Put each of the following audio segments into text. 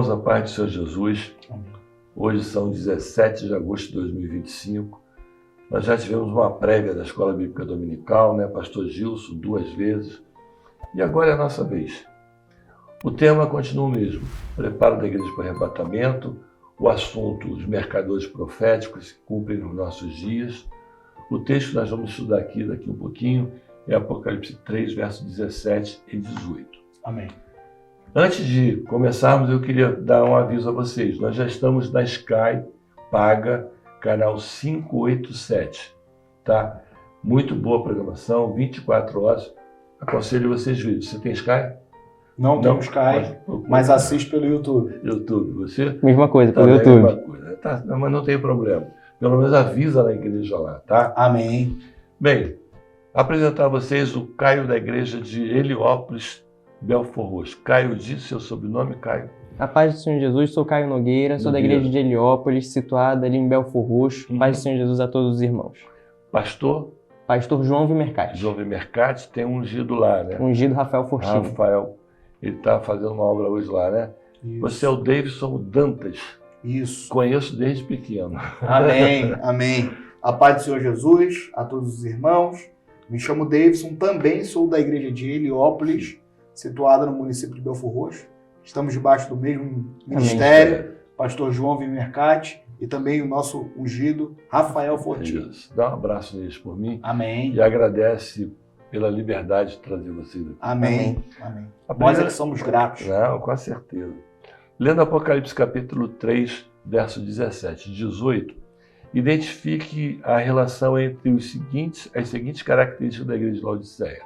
Irmãos, a paz do Senhor Jesus. Hoje são 17 de agosto de 2025. Nós já tivemos uma prévia da Escola Bíblica Dominical, né? Pastor Gilson, 2 vezes. E agora é a nossa vez. O tema continua o mesmo. Preparo da igreja para o arrebatamento. O assunto, os mercadores proféticos que cumprem nos nossos dias. O texto que nós vamos estudar aqui daqui um pouquinho é Apocalipse 3, versos 17 e 18. Amém. Antes de começarmos, eu queria dar um aviso a vocês. Nós já estamos na Sky Paga, canal 587, tá? Muito boa programação, 24 horas. Aconselho vocês a verem. Você tem Sky? Não tenho Sky, mas assiste pelo YouTube. YouTube, você? Mesma coisa, pelo Também YouTube. mesma coisa. Tá, mas não tem problema. Pelo menos avisa na igreja lá, tá? Amém. Bem, apresentar a vocês o Caio da igreja de Heliópolis, Belford Roxo. Caio, diz seu sobrenome, Caio. A paz do Senhor Jesus, sou Caio Nogueira, sou da igreja de Heliópolis, situada ali em Belford Roxo. Paz do Senhor Jesus a todos os irmãos. Pastor João Vimercati. João Vimercati, tem um ungido lá, né? Ungido Rafael Fortini. Rafael, ele está fazendo uma obra hoje lá, né? Isso. Você é o Davidson Dantas. Isso. Conheço desde pequeno. Amém, amém. A paz do Senhor Jesus a todos os irmãos. Me chamo Davidson, também sou da igreja de Heliópolis, situada no município de Belford Roxo. Estamos debaixo do mesmo ministério, pastor João Vimercati e também o nosso ungido Rafael Fortini. Isso. Dá um abraço neles por mim. Amém. E agradece pela liberdade de trazer vocês aqui. Amém. Amém. A Nós primeira- é que somos gratos. Não, com certeza. Lendo Apocalipse capítulo 3, verso 17 e 18, identifique a relação entre as seguintes características da igreja de Laodiceia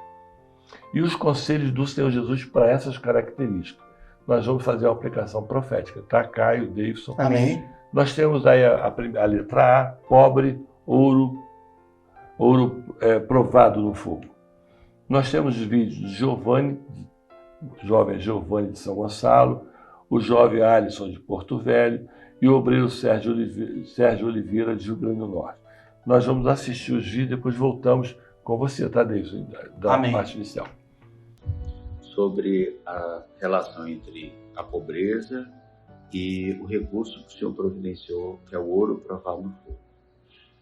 e os conselhos do Senhor Jesus para essas características. Nós vamos fazer uma aplicação profética, tá? Caio, Davidson. Amém. Nós temos aí a letra A, pobre, ouro provado no fogo. Nós temos os vídeos de Giovanni, o jovem Giovanni de São Gonçalo, o jovem Alisson de Porto Velho e o obreiro Sérgio Oliveira de Rio Grande do Norte. Nós vamos assistir os vídeos e depois voltamos com você, tá, Davidson? Da Amém. parte inicial. Sobre a relação entre a pobreza e o recurso que o Senhor providenciou, que é o ouro provado no fogo.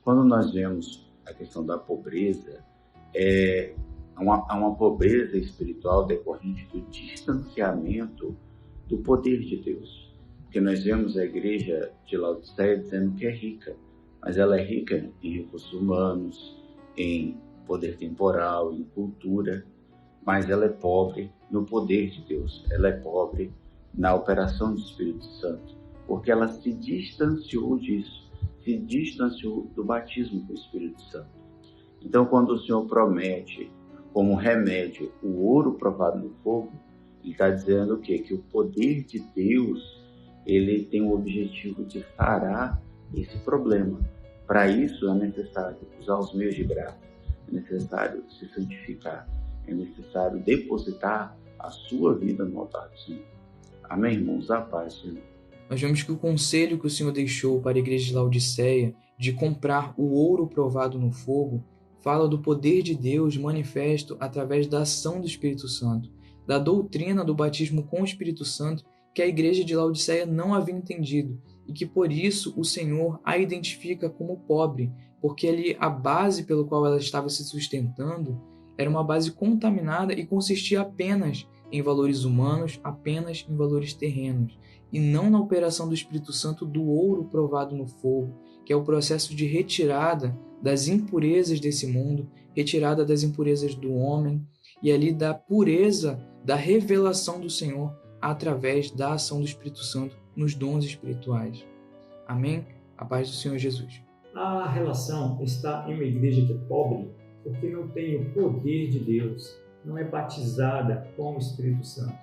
Quando nós vemos a questão da pobreza, há uma pobreza espiritual decorrente do distanciamento do poder de Deus. Porque nós vemos a igreja de Laodiceia dizendo que é rica, mas ela é rica em recursos humanos, em poder temporal, em cultura, mas ela é pobre no poder de Deus, ela é pobre na operação do Espírito Santo, porque ela se distanciou disso, se distanciou do batismo com o Espírito Santo. Então, quando o Senhor promete como remédio o ouro provado no fogo, ele está dizendo o quê? Que o poder de Deus, ele tem o objetivo de sarar esse problema. Para isso é necessário usar os meios de graça, é necessário se santificar, é necessário depositar a sua vida no altar do Senhor. Amém, irmãos? A paz, Senhor. Nós vemos que o conselho que o Senhor deixou para a igreja de Laodiceia de comprar o ouro provado no fogo fala do poder de Deus manifesto através da ação do Espírito Santo, da doutrina do batismo com o Espírito Santo que a igreja de Laodiceia não havia entendido e que por isso o Senhor a identifica como pobre, porque ali a base pelo qual ela estava se sustentando era uma base contaminada e consistia apenas em valores humanos, apenas em valores terrenos, e não na operação do Espírito Santo do ouro provado no fogo, que é o processo de retirada das impurezas desse mundo, retirada das impurezas do homem, e ali da pureza da revelação do Senhor através da ação do Espírito Santo nos dons espirituais. Amém? A paz do Senhor Jesus. A relação está em uma igreja que é pobre porque não tem o poder de Deus, não é batizada com o Espírito Santo.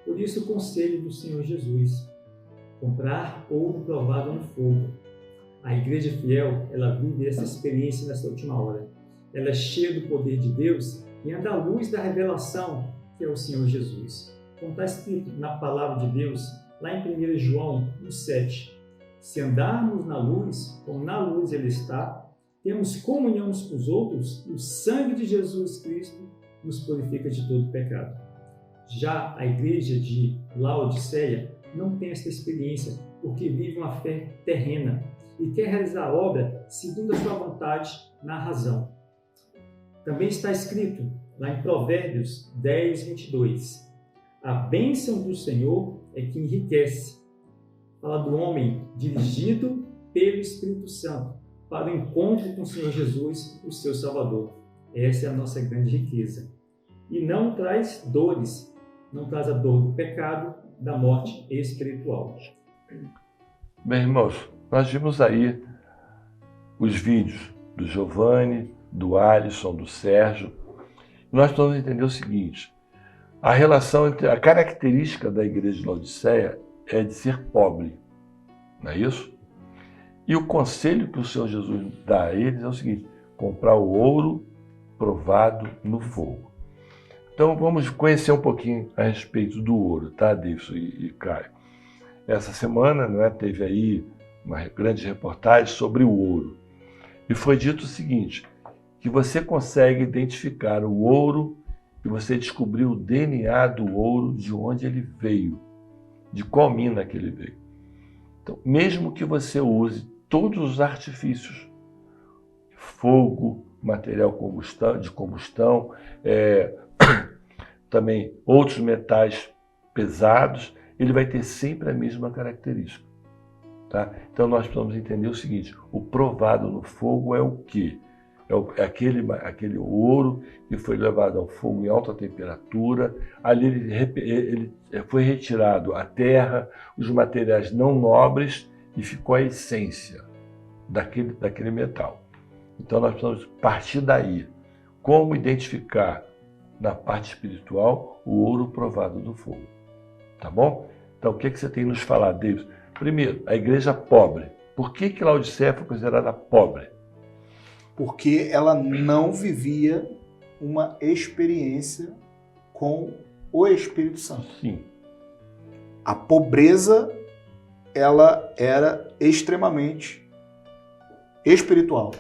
Por isso o conselho do Senhor Jesus, comprar ouro provado no fogo. A igreja fiel, ela vive essa experiência nessa última hora. Ela é cheia do poder de Deus e anda à luz da revelação, que é o Senhor Jesus. Como está escrito na palavra de Deus, lá em 1 João 1,7. Se andarmos na luz, como na luz ele está, temos comunhão uns com os outros e o sangue de Jesus Cristo nos purifica de todo pecado. Já a igreja de Laodiceia não tem esta experiência, porque vive uma fé terrena e quer realizar a obra segundo a sua vontade na razão. Também está escrito lá em Provérbios 10, 22. A bênção do Senhor é que enriquece. Fala do homem dirigido pelo Espírito Santo para o encontro com o Senhor Jesus, o seu Salvador. Essa é a nossa grande riqueza. E não traz dores, não traz a dor do pecado, da morte espiritual. Bem, irmãos, nós vimos aí os vídeos do Giovanni, do Alisson, do Sérgio. Nós precisamos entender o seguinte: a relação entre a característica da igreja de Laodiceia é de ser pobre, não é isso? E o conselho que o Senhor Jesus dá a eles é o seguinte: comprar o ouro provado no fogo. Então vamos conhecer um pouquinho a respeito do ouro, tá, Davidson e Caio? Essa semana, não é, teve aí uma grande reportagem sobre o ouro. E foi dito o seguinte, que você consegue identificar o ouro e você descobriu o DNA do ouro, de onde ele veio, de qual mina que ele veio. Então, mesmo que você use todos os artifícios, fogo, material de combustão, também outros metais pesados, ele vai ter sempre a mesma característica. Tá? Então nós precisamos entender o seguinte: o provado no fogo é o quê? É aquele ouro que foi levado ao fogo em alta temperatura, ali ele foi retirado a terra, os materiais não nobres e ficou a essência daquele metal. Então nós precisamos partir daí. Como identificar na parte espiritual o ouro provado do fogo? Tá bom? Então o que você tem nos falar, David? Primeiro, a igreja pobre. Por que Laodiceia foi considerada pobre? Porque ela não vivia uma experiência com o Espírito Santo. Sim. A pobreza, ela era extremamente espiritual.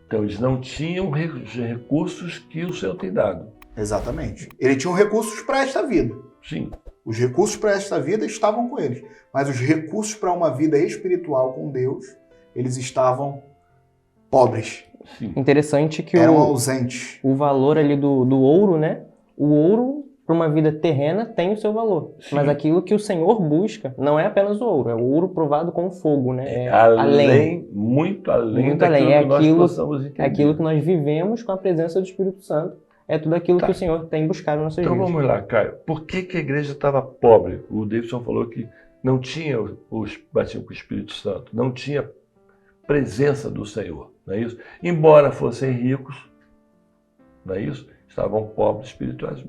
Então eles não tinham os recursos que o Senhor tem dado. Exatamente. Ele tinha recursos para esta vida. Sim. Os recursos para esta vida estavam com eles. Mas os recursos para uma vida espiritual com Deus, eles estavam pobres. Sim. Interessante que eram ausentes. O valor ali do ouro, né? O ouro, para uma vida terrena, tem o seu valor. Sim. Mas aquilo que o Senhor busca não é apenas o ouro, é o ouro provado com fogo, né? É além, muito além daquilo que nós possamos entender. É aquilo que nós vivemos com a presença do Espírito Santo. É tudo aquilo que o Senhor tem buscado nas nossas vidas. Então vamos lá, Caio. Por que a igreja estava pobre? O Davidson falou que não tinha os batismo com o Espírito Santo, não tinha presença do Senhor, não é isso? Embora fossem ricos, não é isso? Estavam pobres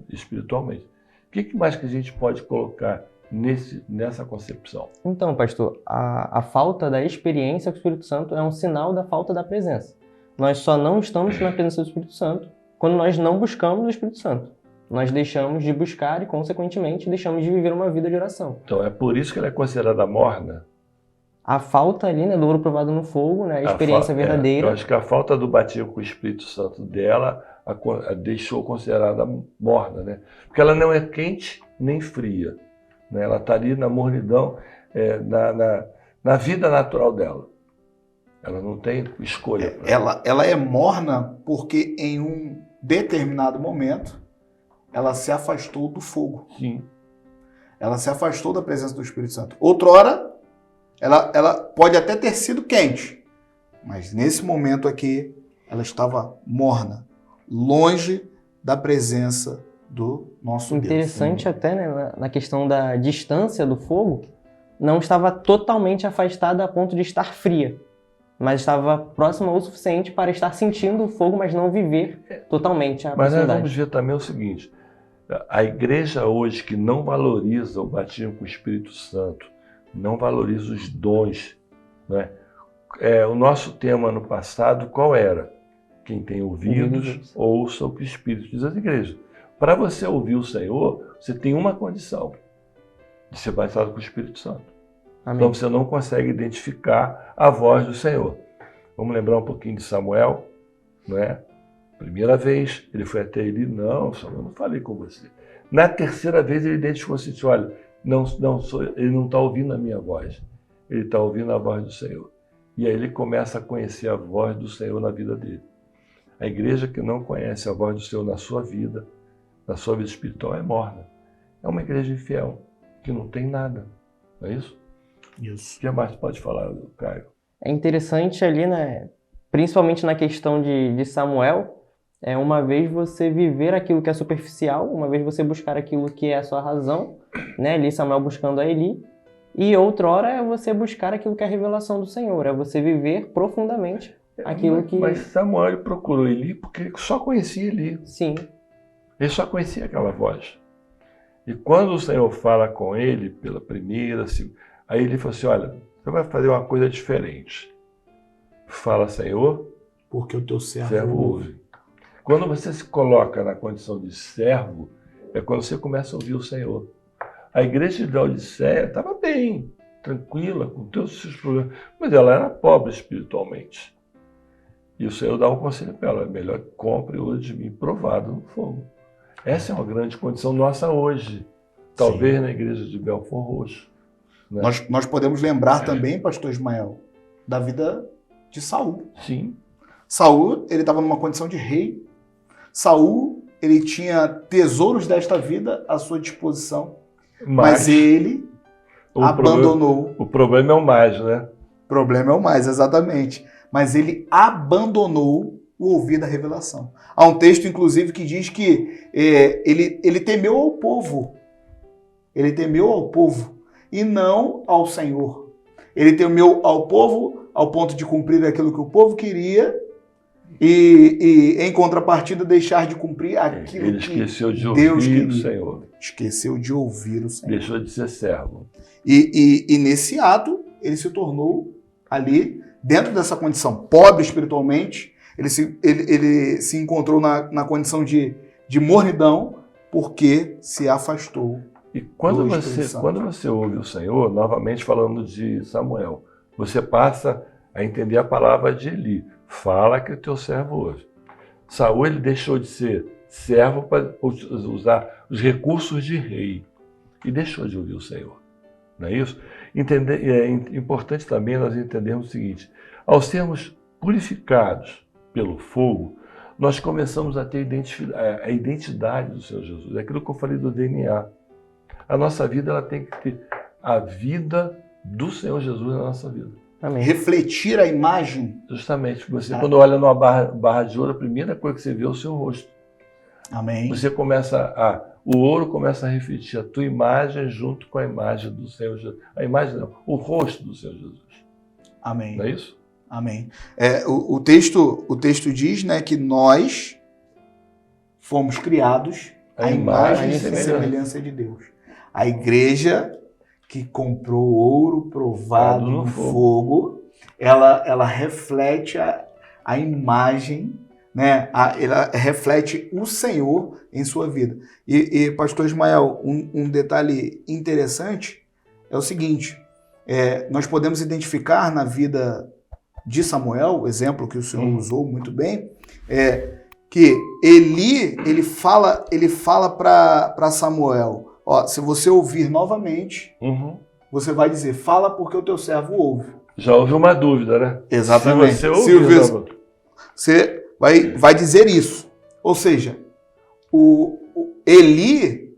espiritualmente. O que mais que a gente pode colocar nessa concepção? Então, pastor, a falta da experiência com o Espírito Santo é um sinal da falta da presença. Nós só não estamos na presença do Espírito Santo quando nós não buscamos o Espírito Santo. Nós deixamos de buscar e, consequentemente, deixamos de viver uma vida de oração. Então, é por isso que ela é considerada morna? A falta ali, né, do ouro provado no fogo, né, a experiência verdadeira. Eu acho que a falta do batismo com o Espírito Santo dela a deixou considerada morna, né? Porque ela não é quente nem fria, né? Ela está ali na mornidão, na vida natural dela. Ela não tem escolha. Ela é morna porque em um determinado momento ela se afastou do fogo. Sim. Ela se afastou da presença do Espírito Santo. Outrora, ela pode até ter sido quente, mas nesse momento aqui ela estava morna, longe da presença do nosso Deus. Interessante até, né, na questão da distância do fogo, não estava totalmente afastada a ponto de estar fria, mas estava próxima o suficiente para estar sentindo o fogo, mas não viver totalmente a proximidade. Mas nós vamos ver também o seguinte: a igreja hoje que não valoriza o batismo com o Espírito Santo, não valoriza os dons, né? O nosso tema no passado qual era? Quem tem ouvidos, ouça o que o Espírito diz às igrejas. Para você ouvir o Senhor, você tem uma condição: de ser batizado com o Espírito Santo. Amém. Então você não consegue identificar a voz do Senhor. Vamos lembrar um pouquinho de Samuel, não é? Primeira vez, ele foi até ele, não, Samuel, eu não falei com você. Na terceira vez, ele identificou assim: olha, ele não está ouvindo a minha voz, ele está ouvindo a voz do Senhor. E aí ele começa a conhecer a voz do Senhor na vida dele. A igreja que não conhece a voz do Senhor na sua vida espiritual, é morna. É uma igreja infiel, que não tem nada. Não é isso? Isso. O que mais pode falar, Caio? É interessante ali, né? Principalmente na questão de Samuel, uma vez você viver aquilo que é superficial, uma vez você buscar aquilo que é a sua razão, né? Ali Samuel buscando a Eli, e outrora é você buscar aquilo que é a revelação do Senhor, é você viver profundamente aquilo que... Mas Samuel ele procurou Eli porque ele só conhecia Eli. Sim. Ele só conhecia aquela voz. E quando o Senhor fala com ele pela primeira, aí ele falou assim, olha, você vai fazer uma coisa diferente. Fala, Senhor, porque o teu servo ouve. Quando você se coloca na condição de servo, é quando você começa a ouvir o Senhor. A igreja de Laodiceia estava bem, tranquila, com todos os seus problemas, mas ela era pobre espiritualmente. E o Senhor dá um conselho para ela, é melhor que compre ouro de mim provado no fogo. Essa é uma grande condição nossa hoje, talvez Sim. Na igreja de Belford Roxo. Né? Nós podemos lembrar também, pastor Ismael, da vida de Saul. Sim. Saul, ele estava numa condição de rei. Saul, ele tinha tesouros desta vida à sua disposição. Mas ele abandonou. O problema é o mais, né? O problema é o mais, exatamente. Mas ele abandonou o ouvir da revelação. Há um texto, inclusive, que diz que ele temeu ao povo. Ele temeu ao povo e não ao Senhor. Ele temeu ao povo ao ponto de cumprir aquilo que o povo queria e em contrapartida, deixar de cumprir aquilo ele que esqueceu de Deus ouvir queria. o Senhor. Esqueceu de ouvir o Senhor. Deixou de ser servo. E nesse ato, ele se tornou ali, dentro dessa condição pobre espiritualmente, ele se encontrou na condição de mornidão, porque se afastou. E quando você ouve o Senhor, novamente falando de Samuel, você passa a entender a palavra de Eli. Fala que o teu servo ouve. Saul, ele deixou de ser servo para usar os recursos de rei e deixou de ouvir o Senhor. Não é isso? É importante também nós entendermos o seguinte: ao sermos purificados pelo fogo, nós começamos a ter a identidade do Senhor Jesus. É aquilo que eu falei do DNA. A nossa vida ela tem que ter a vida do Senhor Jesus na nossa vida. Amém. Refletir a imagem. Justamente. Você, quando olha numa barra de ouro, a primeira coisa que você vê é o seu rosto. Amém. Você o ouro começa a refletir a tua imagem junto com a imagem do Senhor Jesus. A imagem não, o rosto do Senhor Jesus. Amém. Não é isso? Amém. O texto diz, né, que nós fomos criados à imagem e semelhança de Deus. A igreja que comprou ouro provado no fogo, ela reflete a imagem, né? Ela reflete o Senhor em sua vida. E pastor Ismael, um detalhe interessante é o seguinte: nós podemos identificar na vida de Samuel, o exemplo que o senhor usou muito bem, que Eli, ele fala para Samuel: ó, se você ouvir novamente, você vai dizer, fala porque o teu servo ouve. Já houve uma dúvida, né? Exatamente. Se você ouvir, você vai dizer isso. Ou seja, o Eli,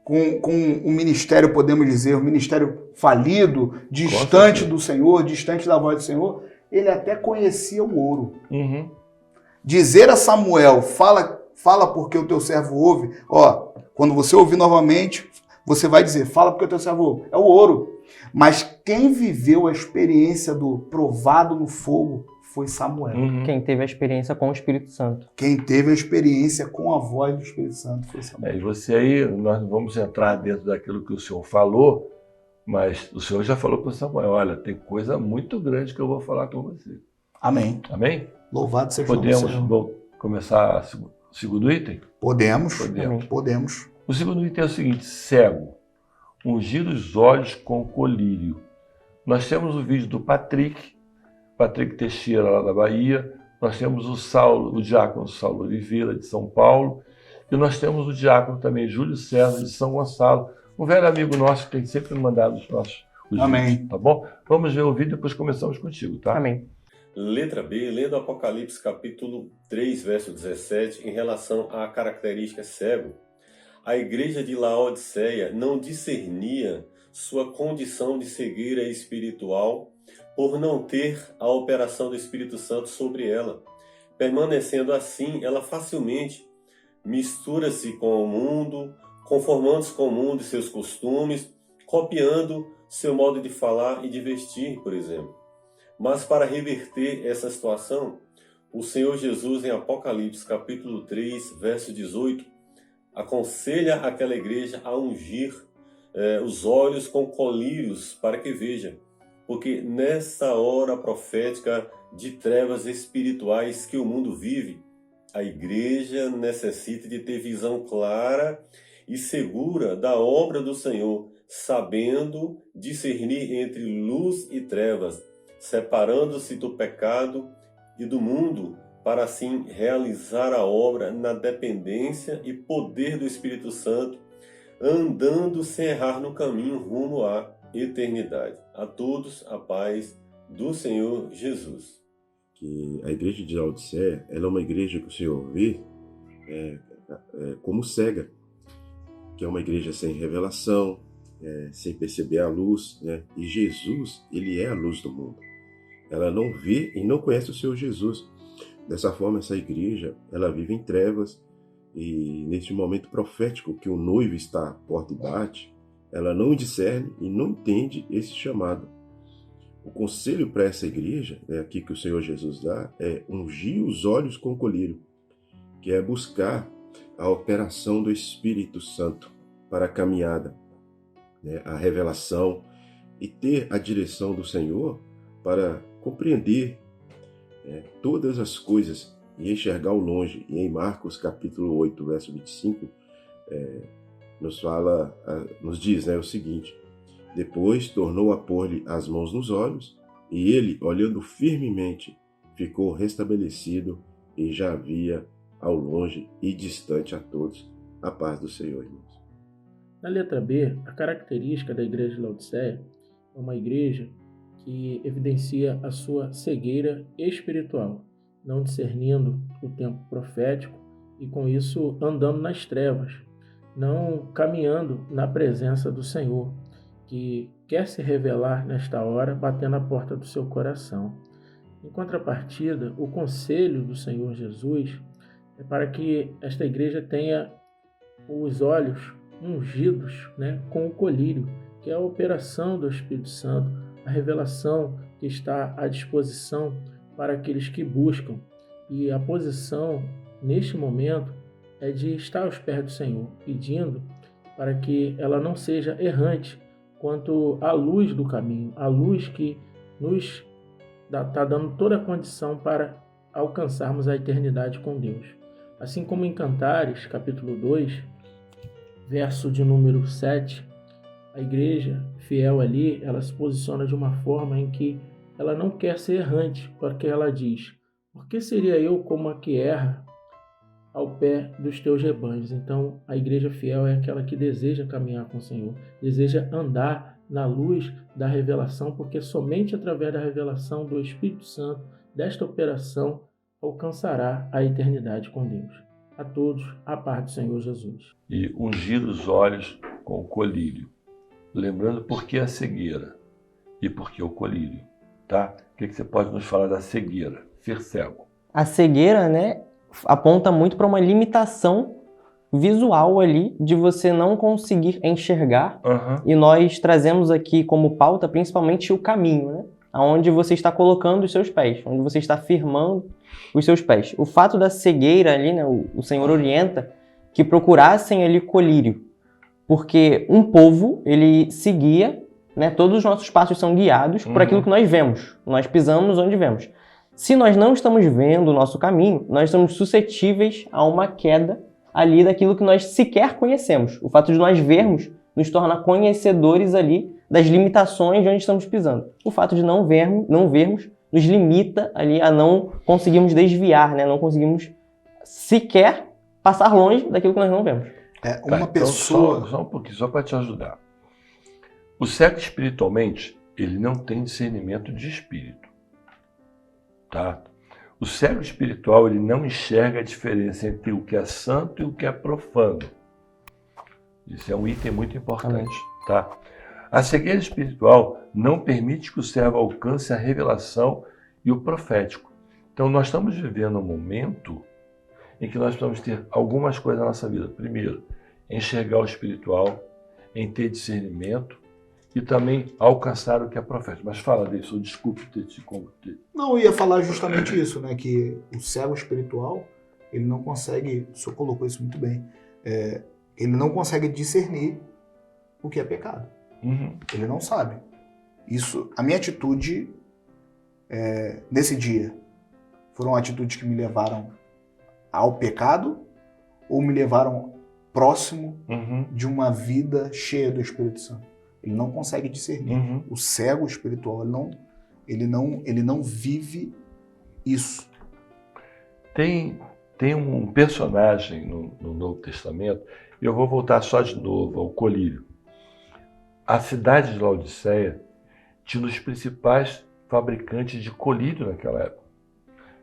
com um ministério, podemos dizer, um ministério falido, distante do Senhor, distante da voz do Senhor, ele até conhecia o ouro. Dizer a Samuel, fala porque o teu servo ouve, ó, quando você ouvir novamente, você vai dizer, fala porque o teu servo ouve. É o ouro. Mas quem viveu a experiência do provado no fogo foi Samuel. Quem teve a experiência com o Espírito Santo. Quem teve a experiência com a voz do Espírito Santo foi Samuel. E você aí, nós não vamos entrar dentro daquilo que o senhor falou, mas o senhor já falou para Samuel, olha, tem coisa muito grande que eu vou falar com você. Amém. Amém? Louvado seja o Senhor. Podemos começar o segundo item? Podemos. O segundo item é o seguinte: cego, ungir os olhos com colírio. Nós temos o vídeo do Patrick Teixeira, lá da Bahia. Nós temos o diácono Saulo Oliveira, de São Paulo. E nós temos o diácono também, Júlio César, de São Gonçalo, Um velho amigo nosso que tem sempre mandado os Amém. vídeos, tá bom? Vamos ver o vídeo e depois começamos contigo, tá? Amém. Letra B, lendo Apocalipse capítulo 3, verso 17, em relação à característica cego. A igreja de Laodiceia não discernia sua condição de cegueira espiritual por não ter a operação do Espírito Santo sobre ela. Permanecendo assim, ela facilmente mistura-se com o mundo, conformando-se com o mundo e seus costumes, copiando seu modo de falar e de vestir, por exemplo. Mas para reverter essa situação, o Senhor Jesus, em Apocalipse capítulo 3, verso 18, aconselha aquela igreja a ungir os olhos com colírios para que veja, porque nessa hora profética de trevas espirituais que o mundo vive, a igreja necessita de ter visão clara e segura da obra do Senhor, sabendo discernir entre luz e trevas, separando-se do pecado e do mundo, para assim realizar a obra na dependência e poder do Espírito Santo, andando sem errar no caminho rumo à eternidade. A todos a paz do Senhor Jesus. Que a igreja de Laodiceia, ela é uma igreja que o Senhor vê como cega, que é uma igreja sem revelação, sem perceber a luz, né? E Jesus, ele é a luz do mundo. Ela não vê e não conhece o Senhor Jesus. Dessa forma, essa igreja, ela vive em trevas, e neste momento profético que o noivo está à porta e bate, ela não discerne e não entende esse chamado. O conselho para essa igreja, aqui que o Senhor Jesus dá, é ungir os olhos com colírio, que é buscar a operação do Espírito Santo para a caminhada, né, a revelação, e ter a direção do Senhor para compreender todas as coisas e enxergar ao longe. E em Marcos capítulo 8, verso 25, nos diz o seguinte: depois tornou a pôr-lhe as mãos nos olhos, e ele, olhando firmemente, ficou restabelecido e já via ao longe e distante a todos. A paz do Senhor, irmãos. Na letra B, a característica da igreja de Laodiceia é uma igreja que evidencia a sua cegueira espiritual, não discernindo o tempo profético e, com isso, andando nas trevas, não caminhando na presença do Senhor, que quer se revelar nesta hora, batendo a porta do seu coração. Em contrapartida, o conselho do Senhor Jesus é para que esta igreja tenha os olhos ungidos, com o colírio, que é a operação do Espírito Santo, a revelação que está à disposição para aqueles que buscam. E a posição, neste momento, é de estar aos pés do Senhor, pedindo para que ela não seja errante quanto à luz do caminho, a luz que nos está dando toda a condição para alcançarmos a eternidade com Deus. Assim como em Cantares, capítulo 2, verso de número 7, a igreja fiel ali, ela se posiciona de uma forma em que ela não quer ser errante, porque ela diz: por que seria eu como a que erra ao pé dos teus rebanhos? Então, a igreja fiel é aquela que deseja caminhar com o Senhor, deseja andar na luz da revelação, porque somente através da revelação do Espírito Santo, desta operação, alcançará a eternidade com Deus. A todos, a paz do Senhor Jesus. E ungir os olhos com o colírio. Lembrando por que a cegueira e por que o colírio, tá? O que você pode nos falar da cegueira, ser cego? A cegueira, aponta muito para uma limitação visual ali, de você não conseguir enxergar. E nós trazemos aqui como pauta principalmente o caminho, aonde você está colocando os seus pés, onde você está firmando os seus pés. O fato da cegueira ali, o Senhor orienta que procurassem ali colírio, porque um povo, ele seguia, todos os nossos passos são guiados por aquilo que nós vemos, nós pisamos onde vemos. Se nós não estamos vendo o nosso caminho, nós estamos suscetíveis a uma queda ali daquilo que nós sequer conhecemos. O fato de nós vermos nos torna conhecedores ali das limitações de onde estamos pisando. O fato de não vermos nos limita ali a não conseguirmos desviar, não conseguimos sequer passar longe daquilo que nós não vemos. Uma Então, pessoa... só um pouquinho, só para te ajudar. O cego espiritualmente, ele não tem discernimento de espírito. Tá? O cego espiritual, ele não enxerga a diferença entre o que é santo e o que é profano. Isso é um item muito importante. Tá? A cegueira espiritual não permite que o servo alcance a revelação e o profético. Então, nós estamos vivendo um momento em que nós precisamos ter algumas coisas na nossa vida. Primeiro, enxergar o espiritual, em ter discernimento e também alcançar o que é profético. Mas fala disso, desculpe ter te convertido. Não, eu ia falar justamente isso, né? Que o cego espiritual, ele não consegue, o senhor colocou isso muito bem, ele não consegue discernir o que é pecado. Uhum. Ele não sabe. Isso, a minha atitude nesse dia foram atitudes que me levaram ao pecado ou me levaram próximo de uma vida cheia do Espírito Santo. Ele não consegue discernir. O cego espiritual, ele não vive isso. Tem um personagem no Novo Testamento, eu vou voltar só de novo ao colírio. A cidade de Laodiceia tinha um dos principais fabricantes de colírio naquela época.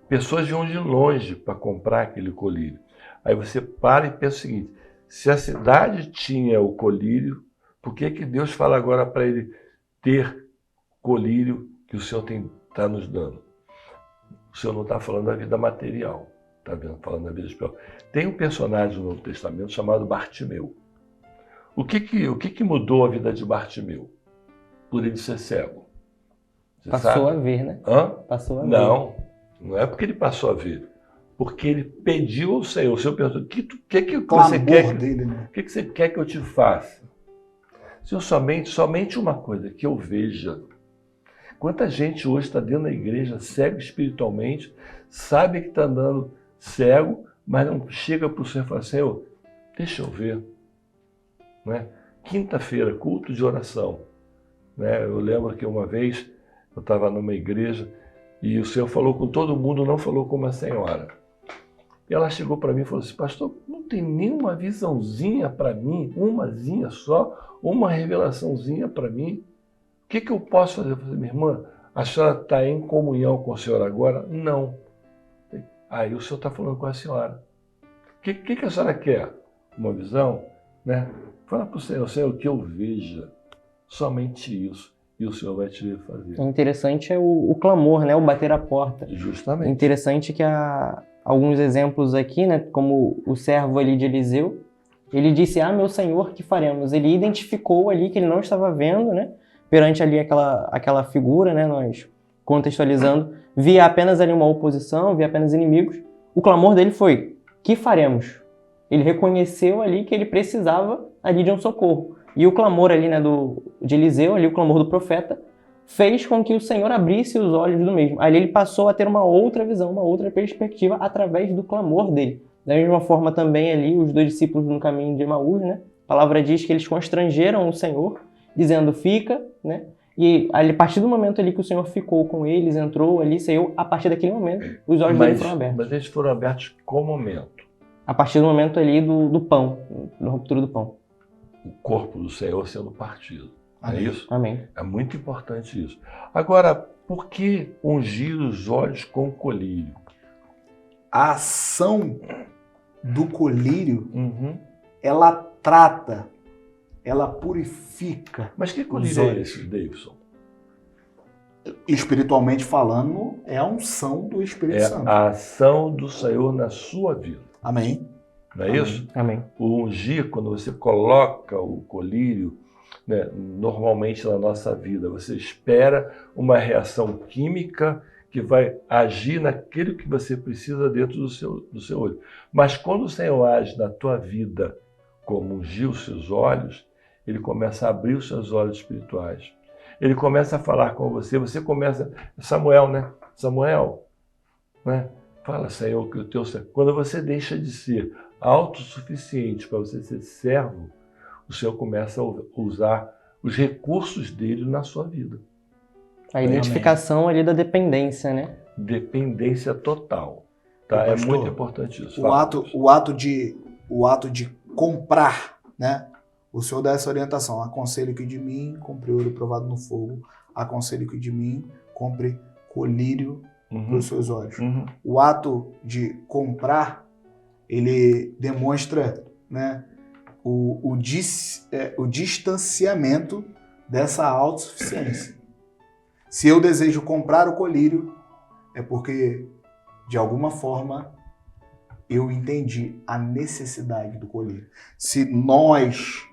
Pessoas iam de longe para comprar aquele colírio. Aí você para e pensa o seguinte, se a cidade tinha o colírio, por que Deus fala agora para ele ter colírio que o Senhor está nos dando? O Senhor não está falando da vida material, está falando da vida espiritual. Tem um personagem no Novo Testamento chamado Bartimeu. O que mudou a vida de Bartimeu? Por ele ser cego. Você Passou sabe? a ver, né? Hã? Passou a ver. Não é porque ele passou a ver. Porque ele pediu ao Senhor. O Senhor perguntou, o que Clamor você quer dele, né? O que você quer que eu te faça? Senhor, somente uma coisa, que eu veja. Quanta gente hoje está dentro da igreja, cego espiritualmente, sabe que está andando cego, mas não chega para o Senhor e fala, Senhor, deixa eu ver. Não é? Quinta-feira, culto de oração. Né? Eu lembro que uma vez eu estava numa igreja e o Senhor falou com todo mundo, não falou com uma senhora. E ela chegou para mim e falou assim, pastor, não tem nenhuma visãozinha para mim, umazinha só, uma revelaçãozinha para mim? O que eu posso fazer? Eu falei, minha irmã, a senhora está em comunhão com o Senhor agora? Não. Aí o Senhor está falando com a senhora. O que a senhora quer? Uma visão? Né? Fala para o Senhor, Senhor, que eu veja somente isso. E o Senhor vai te fazer. O interessante é o clamor, né? O bater a porta. Justamente. O interessante é que há alguns exemplos aqui, né? Como o servo ali de Eliseu, ele disse, meu Senhor, que faremos? Ele identificou ali que ele não estava vendo, né? Perante ali aquela figura, né? Nós contextualizando, via apenas ali uma oposição, via apenas inimigos. O clamor dele foi, que faremos? Ele reconheceu ali que ele precisava ali de um socorro. E o clamor ali, né, de Eliseu, ali, o clamor do profeta, fez com que o Senhor abrisse os olhos do mesmo. Ali ele passou a ter uma outra visão, uma outra perspectiva através do clamor dele. Da mesma forma também ali, os dois discípulos no caminho de Emaús, né? A palavra diz que eles constrangeram o Senhor, dizendo, fica, né? E ali, a partir do momento ali que o Senhor ficou com eles, entrou ali, saiu, a partir daquele momento, os olhos dele foram abertos. Mas eles foram abertos qual momento? A partir do momento ali do pão, da ruptura do pão. O corpo do Senhor sendo partido. Amém. É isso? Amém. É muito importante isso. Agora, por que ungir os olhos com colírio? A ação do colírio, ela trata, ela purifica. Mas que colírio é esse, Davidson? Espiritualmente falando, é a unção do Espírito Santo. É a ação do Senhor na sua vida. Amém. Não é isso? Amém. O ungir, quando você coloca o colírio, né, normalmente na nossa vida, você espera uma reação química que vai agir naquilo que você precisa dentro do seu olho. Mas quando o Senhor age na tua vida como ungir os seus olhos, ele começa a abrir os seus olhos espirituais. Ele começa a falar com você, você começa... Samuel, né? Samuel, né? Fala, Senhor, que o teu servo... Quando você deixa de ser autossuficiente para você ser servo, o Senhor começa a usar os recursos dele na sua vida. A identificação ali da dependência, né? Dependência total. Tá? Pastor, é muito importante isso. O ato de comprar, né? O Senhor dá essa orientação. Aconselho que de mim compre ouro provado no fogo. Aconselho que de mim compre colírio para os seus olhos. O ato de comprar, ele demonstra, né, o distanciamento dessa autossuficiência. Se eu desejo comprar o colírio, é porque, de alguma forma, eu entendi a necessidade do colírio. Se nós,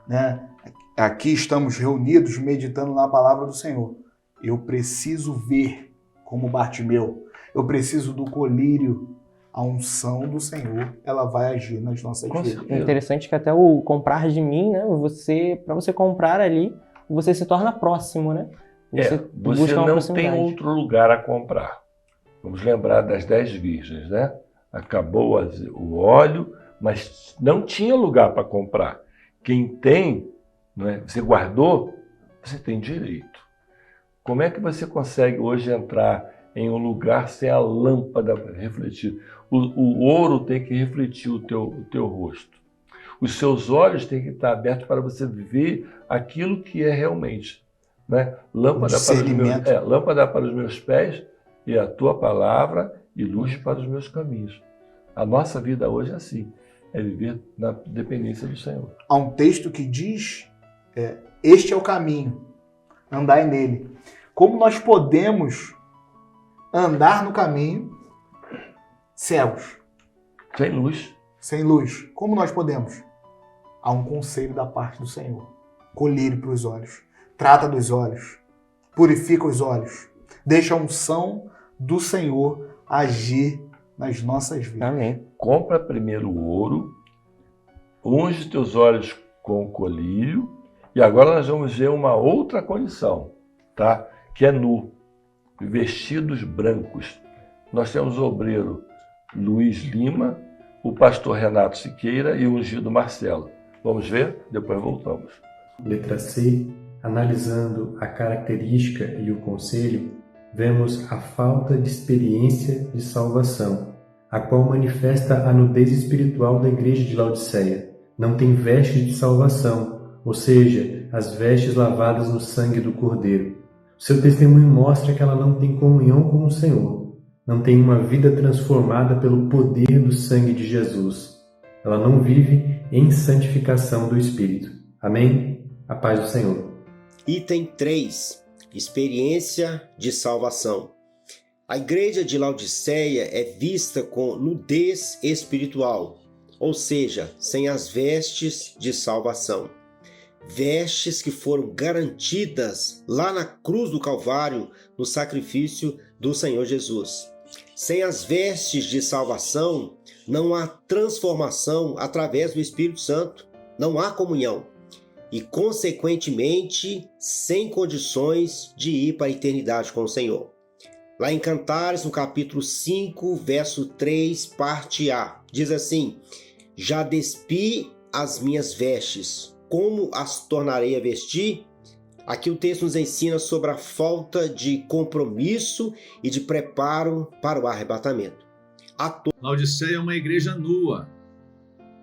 né, aqui estamos reunidos meditando na palavra do Senhor, eu preciso ver como Bartimeu, eu preciso do colírio. A unção do Senhor, ela vai agir nas nossas vidas. É interessante que até o comprar de mim, né? Para você comprar ali, você se torna próximo, né? Você não tem outro lugar a comprar. Vamos lembrar das 10 virgens, né? Acabou o óleo, mas não tinha lugar para comprar. Quem tem, não é? Você guardou, você tem direito. Como é que você consegue hoje entrar em um lugar sem a lâmpada refletir? O ouro tem que refletir o teu rosto. Os seus olhos têm que estar abertos para você ver aquilo que é realmente, né? Lâmpada para os meus pés e a tua palavra e luz para os meus caminhos. A nossa vida hoje é assim, é viver na dependência do Senhor. Há um texto que diz, este é o caminho, andai nele. Como nós podemos andar no caminho cegos? Sem luz. Sem luz. Como nós podemos? Há um conselho da parte do Senhor. Colírio para os olhos. Trata dos olhos. Purifica os olhos. Deixa a unção do Senhor agir nas nossas vidas. Amém. Compra primeiro o ouro, unge teus olhos com o colírio, e agora nós vamos ver uma outra condição, tá? Que é nu. Vestidos brancos. Nós temos o obreiro Luiz Lima, o pastor Renato Siqueira e o ungido Marcelo. Vamos ver? Depois voltamos. Letra C. Analisando a característica e o conselho, vemos a falta de experiência de salvação, a qual manifesta a nudez espiritual da igreja de Laodiceia. Não tem vestes de salvação, ou seja, as vestes lavadas no sangue do Cordeiro. Seu testemunho mostra que ela não tem comunhão com o Senhor, não tem uma vida transformada pelo poder do sangue de Jesus. Ela não vive em santificação do Espírito. Amém? A paz do Senhor. Item 3. Experiência de salvação. A igreja de Laodiceia é vista com nudez espiritual, ou seja, sem as vestes de salvação. Vestes que foram garantidas lá na cruz do Calvário, no sacrifício do Senhor Jesus. Sem as vestes de salvação, não há transformação através do Espírito Santo, não há comunhão. E, consequentemente, sem condições de ir para a eternidade com o Senhor. Lá em Cantares, no capítulo 5, verso 3, parte A, diz assim: já despi as minhas vestes, como as tornarei a vestir? Aqui o texto nos ensina sobre a falta de compromisso e de preparo para o arrebatamento. Laodiceia é uma igreja nua,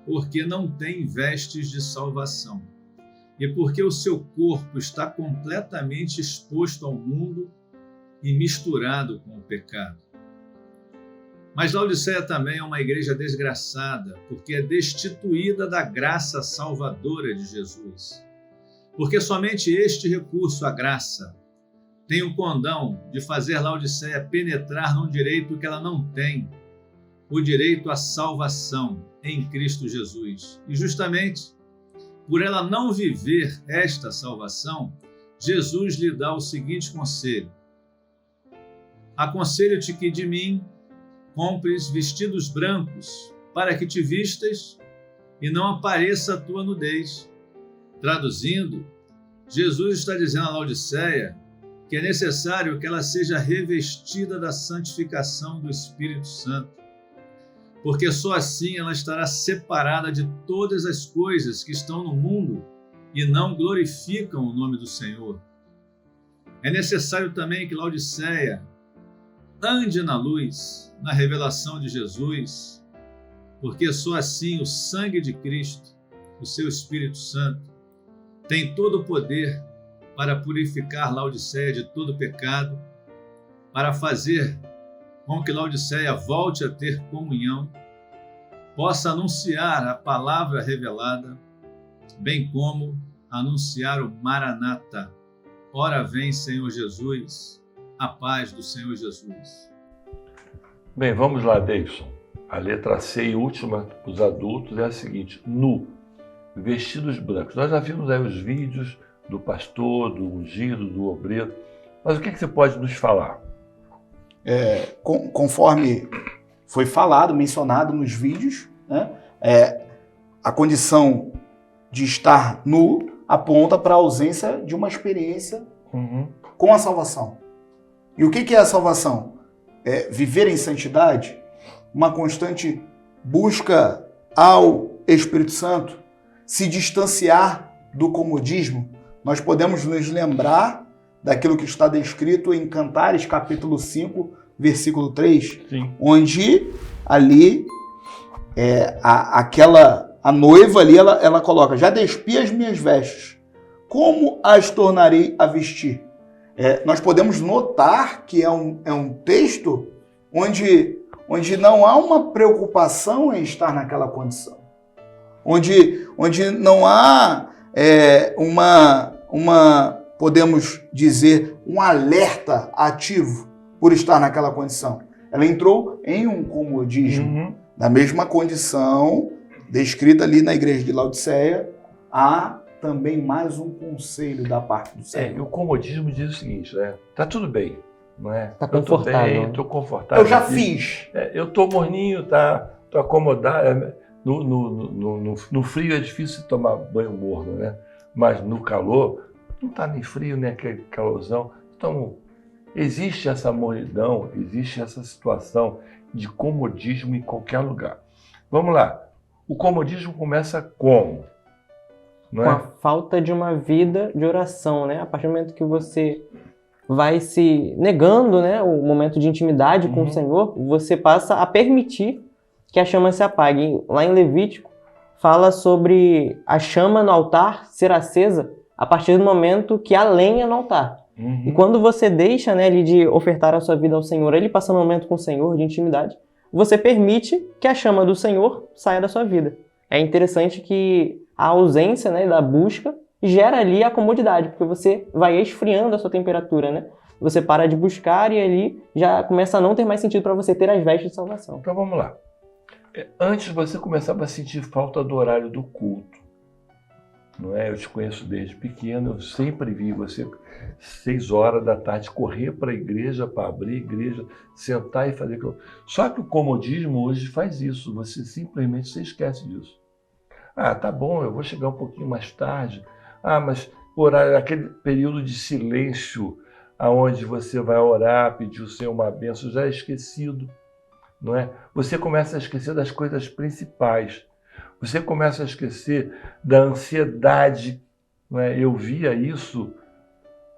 porque não tem vestes de salvação. E porque o seu corpo está completamente exposto ao mundo e misturado com o pecado. Mas Laodiceia também é uma igreja desgraçada, porque é destituída da graça salvadora de Jesus. Porque somente este recurso, a graça, tem o condão de fazer Laodiceia penetrar num direito que ela não tem, o direito à salvação em Cristo Jesus. E justamente por ela não viver esta salvação, Jesus lhe dá o seguinte conselho: aconselho-te que de mim compres vestidos brancos, para que te vistas e não apareça a tua nudez. Traduzindo, Jesus está dizendo a Laodiceia que é necessário que ela seja revestida da santificação do Espírito Santo, porque só assim ela estará separada de todas as coisas que estão no mundo e não glorificam o nome do Senhor. É necessário também que Laodiceia ande na luz, na revelação de Jesus, porque só assim o sangue de Cristo, o seu Espírito Santo, tem todo o poder para purificar Laodiceia de todo pecado, para fazer com que Laodiceia volte a ter comunhão, possa anunciar a palavra revelada, bem como anunciar o Maranata. Ora vem, Senhor Jesus, a paz do Senhor Jesus. Bem, vamos lá, Davidson. A letra C e última, os adultos, é a seguinte: nu, vestidos brancos. Nós já vimos aí os vídeos do pastor, do ungido, do obreiro, mas o que você pode nos falar? Conforme foi falado, mencionado nos vídeos, né, a condição de estar nu aponta para a ausência de uma experiência com a salvação. E o que é a salvação? Viver em santidade, uma constante busca ao Espírito Santo, se distanciar do comodismo. Nós podemos nos lembrar daquilo que está descrito em Cantares, capítulo 5, versículo 3, Sim. onde ali a noiva ali, ela coloca: já despi as minhas vestes, como as tornarei a vestir? Nós podemos notar que é um texto onde não há uma preocupação em estar naquela condição, onde não há podemos dizer, um alerta ativo por estar naquela condição. Ela entrou em um comodismo. Na mesma condição descrita ali na igreja de Laodiceia, há também mais um conselho da parte do Senhor. E o comodismo diz o seguinte, né? Tá tudo bem, não é? Tá confortável. Eu tô bem, tô confortável. Eu já aqui. fiz. Eu tô morninho, tô acomodado. No frio é difícil tomar banho morno, né? Mas no calor, não tá nem frio, nem aquele calorzão. Então, existe essa mornidão, existe essa situação de comodismo em qualquer lugar. Vamos lá. O comodismo começa como? Não com a falta de uma vida de oração, né? A partir do momento que você vai se negando, né, o momento de intimidade com o Senhor, você passa a permitir que a chama se apague. Lá em Levítico, fala sobre a chama no altar ser acesa a partir do momento que há lenha no altar. E quando você deixa, né, ali de ofertar a sua vida ao Senhor, ele passando um momento com o Senhor de intimidade, você permite que a chama do Senhor saia da sua vida. É interessante que a ausência, né, da busca gera ali a comodidade, porque você vai esfriando a sua temperatura, né? Você para de buscar e ali já começa a não ter mais sentido para você ter as vestes de salvação. Então vamos lá. Antes você começava a sentir falta do horário do culto. Não é? Eu te conheço desde pequeno, eu sempre vi você 6 horas da tarde correr para a igreja, para abrir a igreja, sentar e fazer aquilo. Só que o comodismo hoje faz isso, você simplesmente se esquece disso. Ah, tá bom, eu vou chegar um pouquinho mais tarde. Ah, mas horário, aquele período de silêncio aonde você vai orar, pedir o Senhor uma bênção, já é esquecido, não é? Você começa a esquecer das coisas principais. Você começa a esquecer da ansiedade, não é? Eu via isso,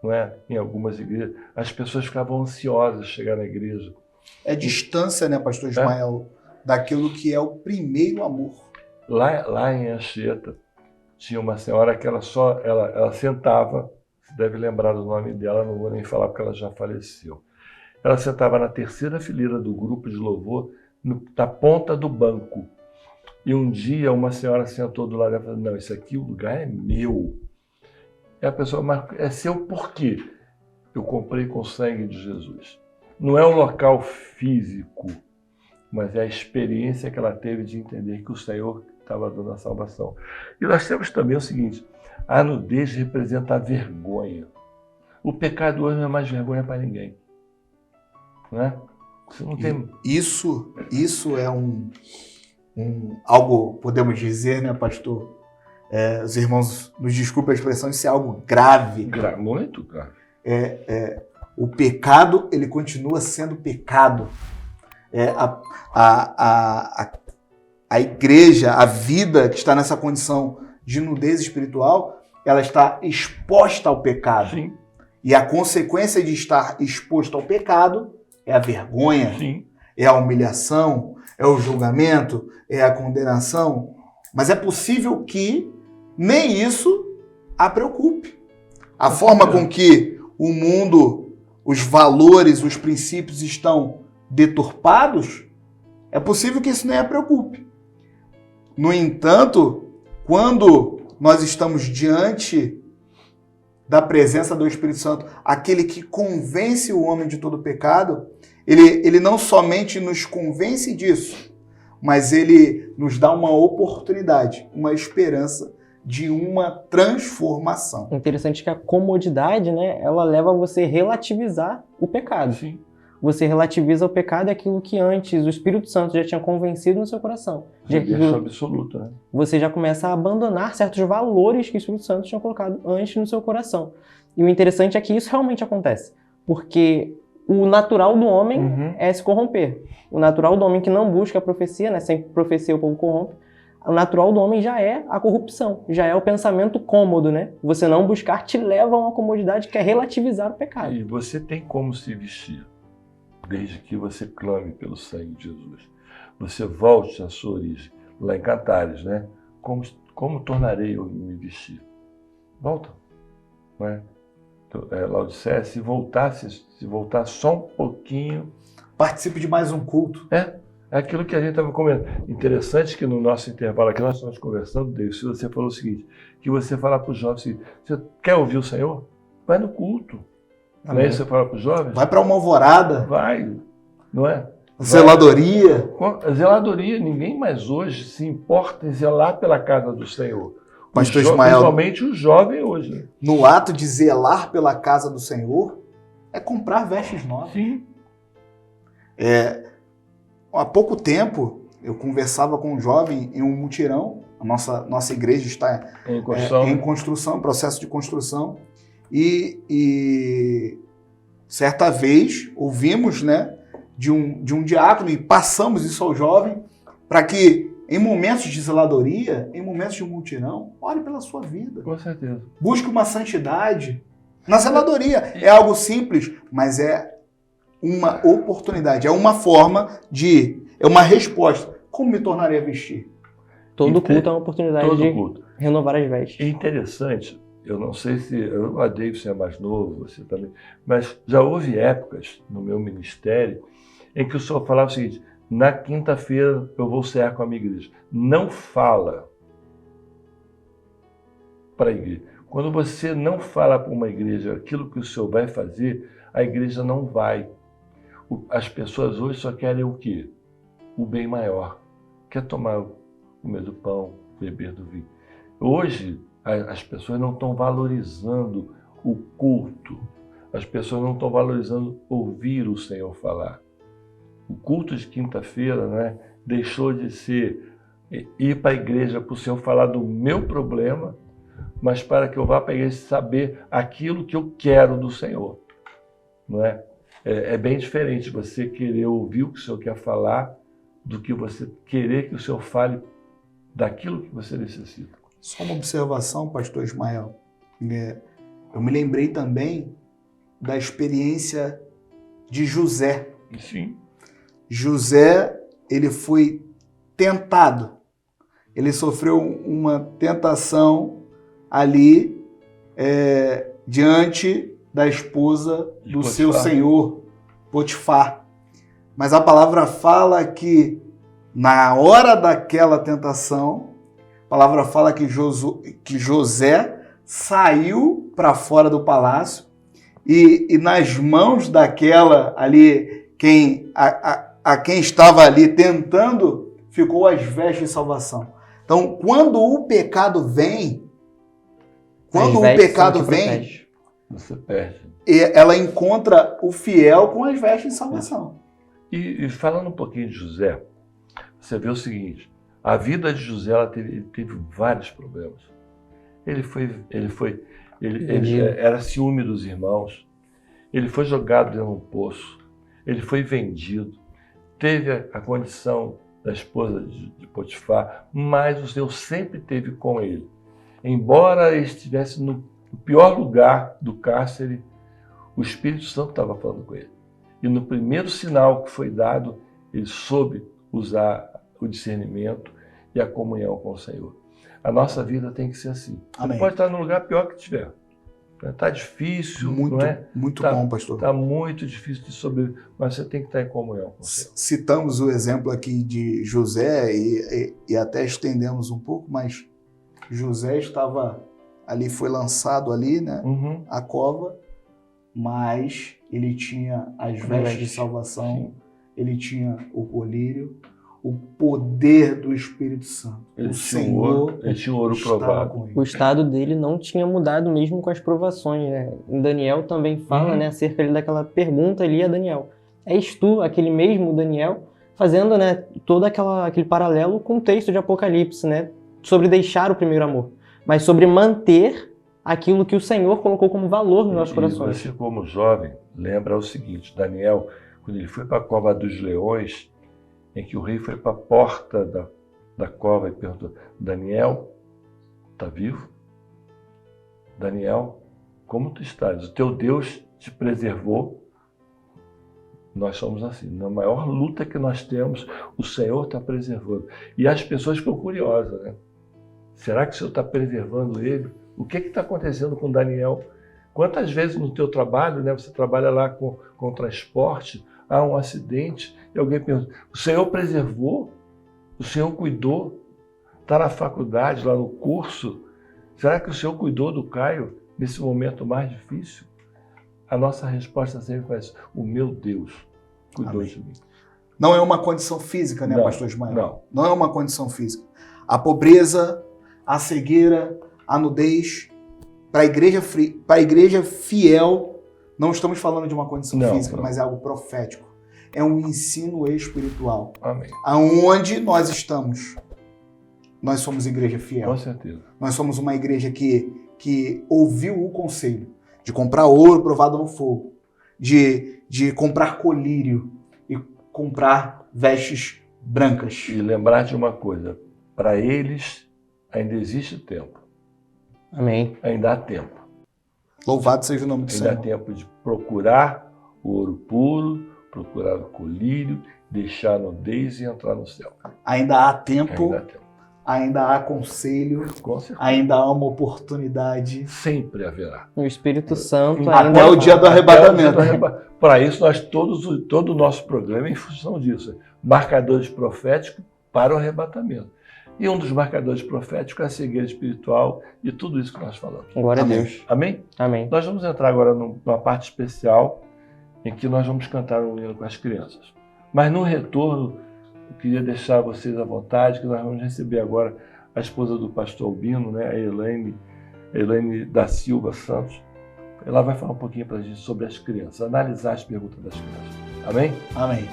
não é? Em algumas igrejas, as pessoas ficavam ansiosas de chegar na igreja. É distância, né, pastor Ismael, daquilo que é o primeiro amor. Lá em Anchieta, tinha uma senhora que ela sentava, você deve lembrar do nome dela, não vou nem falar porque ela já faleceu. Ela sentava na terceira fileira do grupo de louvor, na ponta do banco. E um dia uma senhora sentou do lado dela e falou: não, isso aqui, o lugar é meu. E a pessoa: mas é seu por quê? Eu comprei com o sangue de Jesus. Não é um local físico, mas é a experiência que ela teve de entender que o Senhor estava dando a salvação. E nós temos também o seguinte: a nudez representa a vergonha. O pecado hoje não é mais vergonha para ninguém. Não é? Você não tem... Isso é algo, podemos dizer, né, pastor? Os irmãos nos desculpem a expressão, isso é algo grave. Muito grave. O pecado, ele continua sendo pecado. A igreja, a vida que está nessa condição de nudez espiritual, ela está exposta ao pecado. Sim. E a consequência de estar exposto ao pecado é a vergonha, Sim. é a humilhação, é o julgamento, é a condenação, mas é possível que nem isso a preocupe. A forma com que o mundo, os valores, os princípios estão deturpados, é possível que isso nem a preocupe. No entanto, quando nós estamos diante da presença do Espírito Santo, aquele que convence o homem de todo pecado, ele não somente nos convence disso, mas ele nos dá uma oportunidade, uma esperança de uma transformação. Interessante que a comodidade, né, ela leva você a relativizar o pecado. Sim. Você relativiza o pecado e aquilo que antes o Espírito Santo já tinha convencido no seu coração. Isso absoluto, né? Você já começa a abandonar certos valores que o Espírito Santo tinha colocado antes no seu coração. E o interessante é que isso realmente acontece. Porque o natural do homem é se corromper. O natural do homem que não busca a profecia, né, sem profecia o povo corrompe, o natural do homem já é a corrupção, já é o pensamento cômodo, né? Você não buscar te leva a uma comodidade que é relativizar o pecado. E você tem como se vestir, desde que você clame pelo sangue de Jesus. Você volte à sua origem, lá em Cantares, né? Como tornarei eu me vestir? Volta, não é? Laodiceia, se voltar só um pouquinho... Participe de mais um culto. É aquilo que a gente estava comentando. Interessante que no nosso intervalo aqui, nós estamos conversando, Deus, você falou o seguinte, que você fala para os jovens o seguinte, você quer ouvir o Senhor? Vai no culto. Não é isso que você fala para os jovens? Vai para uma alvorada. Vai, não é? Zeladoria. Zeladoria, ninguém mais hoje se importa em zelar pela casa do Senhor. Pastor Ismael, principalmente o jovem hoje. No ato de zelar pela casa do Senhor, é comprar vestes novas. Sim. Há pouco tempo, eu conversava com um jovem em um mutirão. A nossa igreja está em construção, em processo de construção. E certa vez ouvimos, né, de um diácono e passamos isso ao jovem para que em momentos de zeladoria, em momentos de mutirão, ore pela sua vida. Com certeza. Busque uma santidade. Na zeladoria é algo simples, mas é uma oportunidade, é uma forma é uma resposta. Como me tornarei a vestir? Todo culto é uma oportunidade de renovar as vestes. É interessante, eu não sei se... A Davidson é mais novo, você também, mas já houve épocas no meu ministério em que o senhor falava o seguinte, na quinta-feira eu vou cear com a minha igreja. Não fala para a igreja. Quando você não fala para uma igreja aquilo que o senhor vai fazer, a igreja não vai. As pessoas hoje só querem o quê? O bem maior. Quer tomar, comer do pão, beber do vinho. Hoje, as pessoas não estão valorizando o culto. As pessoas não estão valorizando ouvir o Senhor falar. O culto de quinta-feira, né, deixou de ser ir para a igreja para o Senhor falar do meu problema, mas para que eu vá para a igreja saber aquilo que eu quero do Senhor. Não é? É bem diferente você querer ouvir o que o Senhor quer falar do que você querer que o Senhor fale daquilo que você necessita. Só uma observação, pastor Ismael. Eu me lembrei também da experiência de José. Sim. José, ele foi tentado. Ele sofreu uma tentação ali diante da esposa do seu senhor, Potifar. Mas a palavra fala que na hora daquela tentação, a palavra fala que José saiu para fora do palácio e nas mãos daquela ali, quem estava ali tentando, ficou as vestes de salvação. Então, quando o pecado vem, você perde. Ela encontra o fiel com as vestes de salvação. E falando um pouquinho de José, você vê o seguinte, a vida de José ele teve vários problemas. Ele era ciúme dos irmãos, ele foi jogado dentro de um poço, ele foi vendido, teve a condição da esposa de Potifar, mas o Senhor sempre esteve com ele. Embora ele estivesse no pior lugar do cárcere, o Espírito Santo estava falando com ele. E no primeiro sinal que foi dado, ele soube usar o discernimento e a comunhão com o Senhor. A nossa vida tem que ser assim. Amém. Você pode estar no lugar pior que tiver. Está difícil, Muito, não é? muito Tá- bom, pastor. Está muito difícil de sobreviver, mas você tem que estar em comunhão com o Senhor. Citamos o exemplo aqui de José e até estendemos um pouco, mas José estava ali, foi lançado ali, né? Uhum. A cova, mas ele tinha as vestes de salvação, Sim. ele tinha o colírio, o poder do Espírito Santo. Ele O tinha Senhor ele tinha o ouro estava provado. com ele. O estado dele não tinha mudado mesmo com as provações, né? Em Daniel também fala, né, acerca ali daquela pergunta ali a Daniel. És tu, aquele mesmo Daniel, fazendo, né, todo aquele paralelo com o texto de Apocalipse, né? Sobre deixar o primeiro amor, mas sobre manter aquilo que o Senhor colocou como valor nos nossos corações. E você, como jovem, lembra o seguinte: Daniel, quando ele foi para a cova dos leões, em que o rei foi para a porta da cova e perguntou: Daniel, está vivo? Daniel, como tu estás? O teu Deus te preservou? Nós somos assim. Na maior luta que nós temos, o Senhor está preservando. E as pessoas ficam curiosas, né? Será que o Senhor está preservando ele? O que está acontecendo com Daniel? Quantas vezes no teu trabalho, né, você trabalha lá com transporte, há um acidente e alguém pergunta: o Senhor preservou? O Senhor cuidou? Está na faculdade, lá no curso? Será que o Senhor cuidou do Caio nesse momento mais difícil? A nossa resposta sempre foi essa: o meu Deus cuidou de mim. Não é uma condição física, né, Não, pastor Ismael? não. Não é uma condição física. A pobreza, a cegueira, a nudez, para a igreja fiel, não estamos falando de uma condição Não, física, não. mas é algo profético. É um ensino espiritual. Amém. Aonde nós estamos, nós somos igreja fiel. Com certeza. Nós somos uma igreja que ouviu o conselho de comprar ouro provado no fogo, de comprar colírio e comprar vestes brancas. E lembrar de uma coisa: para eles ainda existe tempo. Amém. Ainda há tempo. Louvado seja o nome do Ainda há Senhor. tempo de procurar o ouro puro, procurar o colírio, deixar a nudez e entrar no céu. Ainda há tempo, Ainda há tempo. ainda há conselho, Com certeza. ainda há uma oportunidade. Sempre haverá. O Espírito Santo Até ainda o dia do arrebatamento. Para isso, todo o nosso programa é em função disso. Marcadores proféticos para o arrebatamento. E um dos marcadores proféticos é a cegueira espiritual e tudo isso que nós falamos. Glória Amém. a Deus. Amém? Amém. Nós vamos entrar agora numa parte especial em que nós vamos cantar um hino com as crianças. Mas no retorno, eu queria deixar vocês à vontade, que nós vamos receber agora a esposa do pastor Albino, né, a Elaine da Silva Santos. Ela vai falar um pouquinho para a gente sobre as crianças, analisar as perguntas das crianças. Amém? Amém.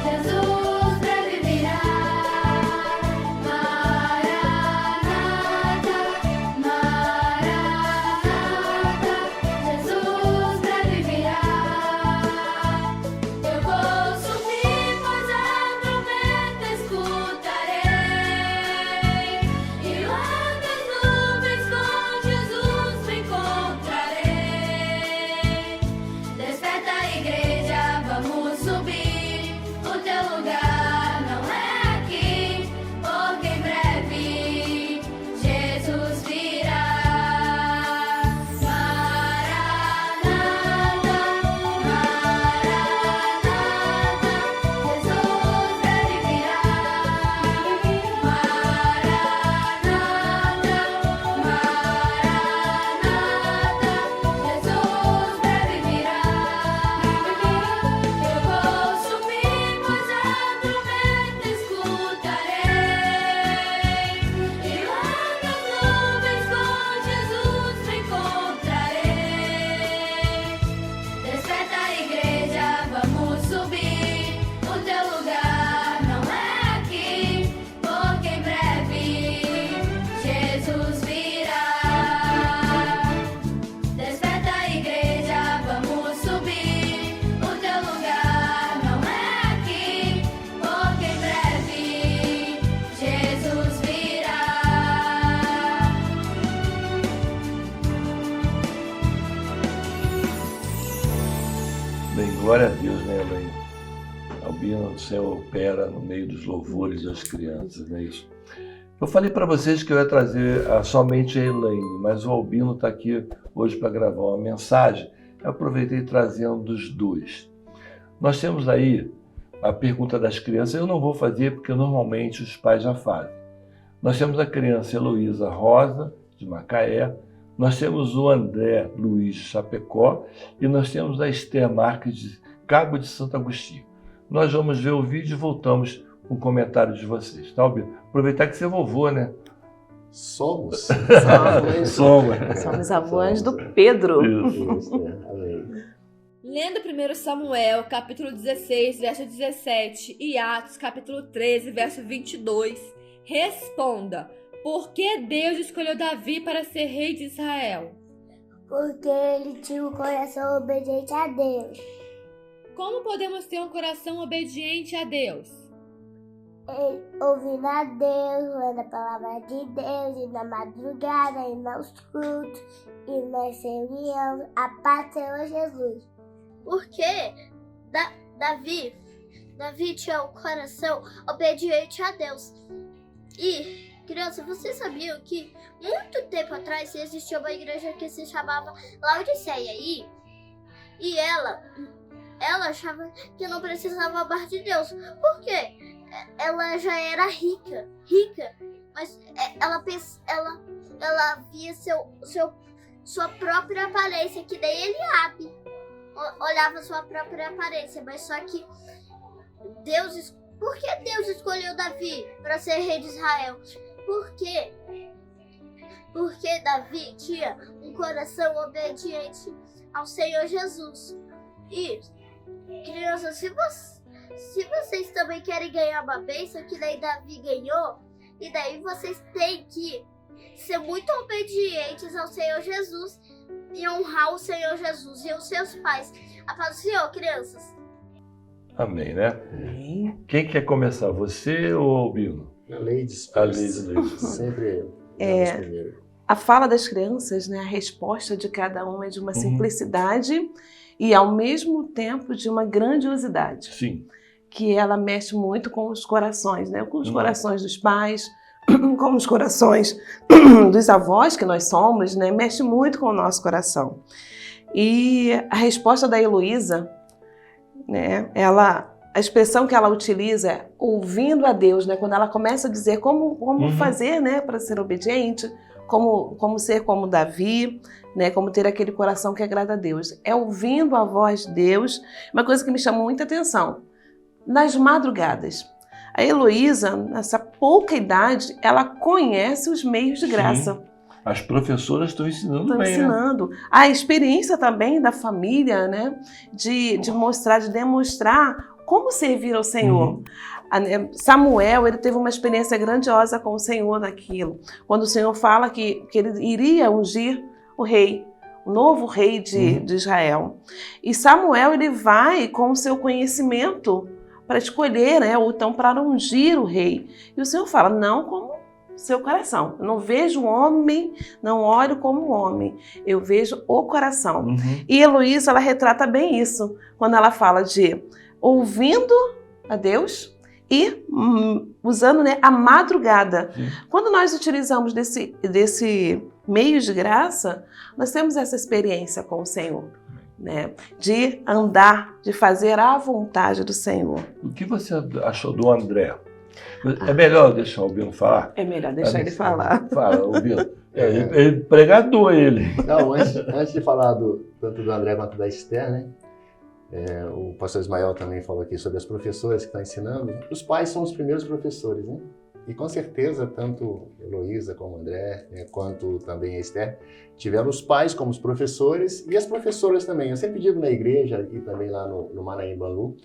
Jesus breve virá. Maranata, Glória a Deus, né, Elaine? Albino, o Senhor opera no meio dos louvores das crianças, não é isso? Eu falei para vocês que eu ia trazer somente a Elaine, mas o Albino está aqui hoje para gravar uma mensagem. Eu aproveitei trazendo os dois. Nós temos aí a pergunta das crianças, eu não vou fazer porque normalmente os pais já fazem. Nós temos a criança Heloísa Rosa, de Macaé, nós temos o André Luiz de Chapecó e nós temos a Esther Marques de Cabo de Santo Agostinho. Nós vamos ver o vídeo e voltamos com o comentário de vocês, tá, Albino? Aproveitar que você é vovô, né? Somos. Somos avós do Pedro. Isso, amém. Lendo 1 Samuel, capítulo 16, verso 17 e Atos, capítulo 13, verso 22, responda: por que Deus escolheu Davi para ser rei de Israel? Porque ele tinha um coração obediente a Deus. Como podemos ter um coração obediente a Deus? Ouvindo a Deus, lendo a palavra de Deus, e na madrugada, e nos cultos, e nas reuniões, a paz do Senhor Jesus. Porque Davi tinha um coração obediente a Deus. E, criança, vocês sabiam que muito tempo atrás existia uma igreja que se chamava Laodiceia e ela achava que não precisava mais de Deus. Por quê? Ela já era rica, mas ela via sua própria aparência, que nem Eliabe olhava sua própria aparência, mas só que por que Deus escolheu Davi para ser rei de Israel? Por quê? Porque Davi tinha um coração obediente ao Senhor Jesus. E, crianças, se vocês também querem ganhar uma bênção, que daí Davi ganhou, e daí vocês têm que ser muito obedientes ao Senhor Jesus e honrar o Senhor Jesus e os seus pais. A paz do Senhor, crianças. Amém, né? Quem quer começar, você ou Albino? A Ladies. Sempre primeiro. A fala das crianças, né, a resposta de cada um é de uma simplicidade e ao mesmo tempo de uma grandiosidade. Sim. Que ela mexe muito com os corações, né? Com os corações dos pais, com os corações dos avós que nós somos, né? Mexe muito com o nosso coração. E a resposta da Heloísa, né? A expressão que ela utiliza é ouvindo a Deus, né? Quando ela começa a dizer como fazer, né, para ser obediente, como ser como Davi, né, como ter aquele coração que agrada a Deus. É ouvindo a voz de Deus. Uma coisa que me chamou muita atenção, nas madrugadas. A Heloísa, nessa pouca idade, ela conhece os meios de graça. Sim. As professoras estão ensinando bem, ensinando. Né? A experiência também da família, né, de mostrar, de demonstrar como servir ao Senhor. Samuel, ele teve uma experiência grandiosa com o Senhor naquilo. Quando o Senhor fala que ele iria ungir o rei, o novo rei de Israel. E Samuel, ele vai com o seu conhecimento para escolher, né, ou então para ungir o rei. E o Senhor fala, não como seu coração. Eu não vejo o homem, não olho como o homem. Eu vejo o coração. E Heloísa, ela retrata bem isso, quando ela fala de ouvindo a Deus e usando, né, a madrugada. Quando nós utilizamos desse meio de graça, nós temos essa experiência com o Senhor, né, de andar, de fazer a vontade do Senhor. O que você achou do André? É melhor deixar o Albino falar? É melhor deixar ele falar. Fala, Albino. Ele pregador, ele. Não, antes de falar tanto do André quanto da Esther, né? O pastor Ismael também falou aqui sobre as professoras que estão ensinando. Os pais são os primeiros professores, né? E com certeza, tanto Heloísa como André, né, quanto também a Esther, tiveram os pais como os professores e as professoras também. Eu sempre digo na igreja e também lá no Manaim Bangu,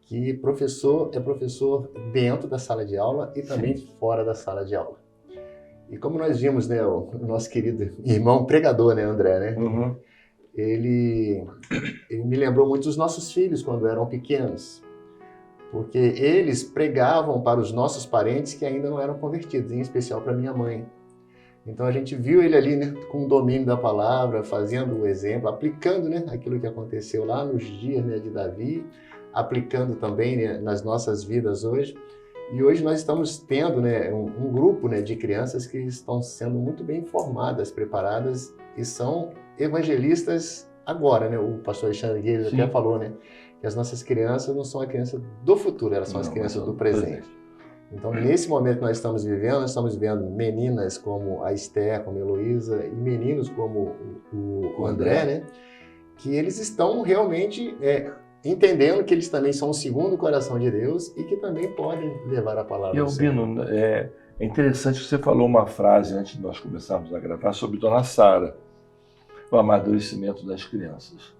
que professor é professor dentro da sala de aula e também fora da sala de aula. E como nós vimos, né, o nosso querido irmão pregador, né, André, né? Ele me lembrou muito dos nossos filhos quando eram pequenos, porque eles pregavam para os nossos parentes que ainda não eram convertidos, em especial para minha mãe. Então a gente viu ele ali, né, com o domínio da palavra, fazendo o exemplo, aplicando, né, aquilo que aconteceu lá nos dias, né, de Davi, aplicando também, né, nas nossas vidas hoje. E hoje nós estamos tendo, né, um grupo, né, de crianças que estão sendo muito bem formadas, preparadas e são evangelistas agora, né? O pastor Alexandre Guedes até falou, né, que as nossas crianças não são as crianças do futuro, elas são as crianças do presente. Então, nesse momento que nós estamos vendo meninas como a Esther, como a Heloísa, e meninos como o André, né? Que eles estão realmente entendendo que eles também são o segundo coração de Deus e que também podem levar a palavra do Senhor. Albino, é interessante que você falou uma frase antes de nós começarmos a gravar sobre Dona Sara, o amadurecimento das crianças.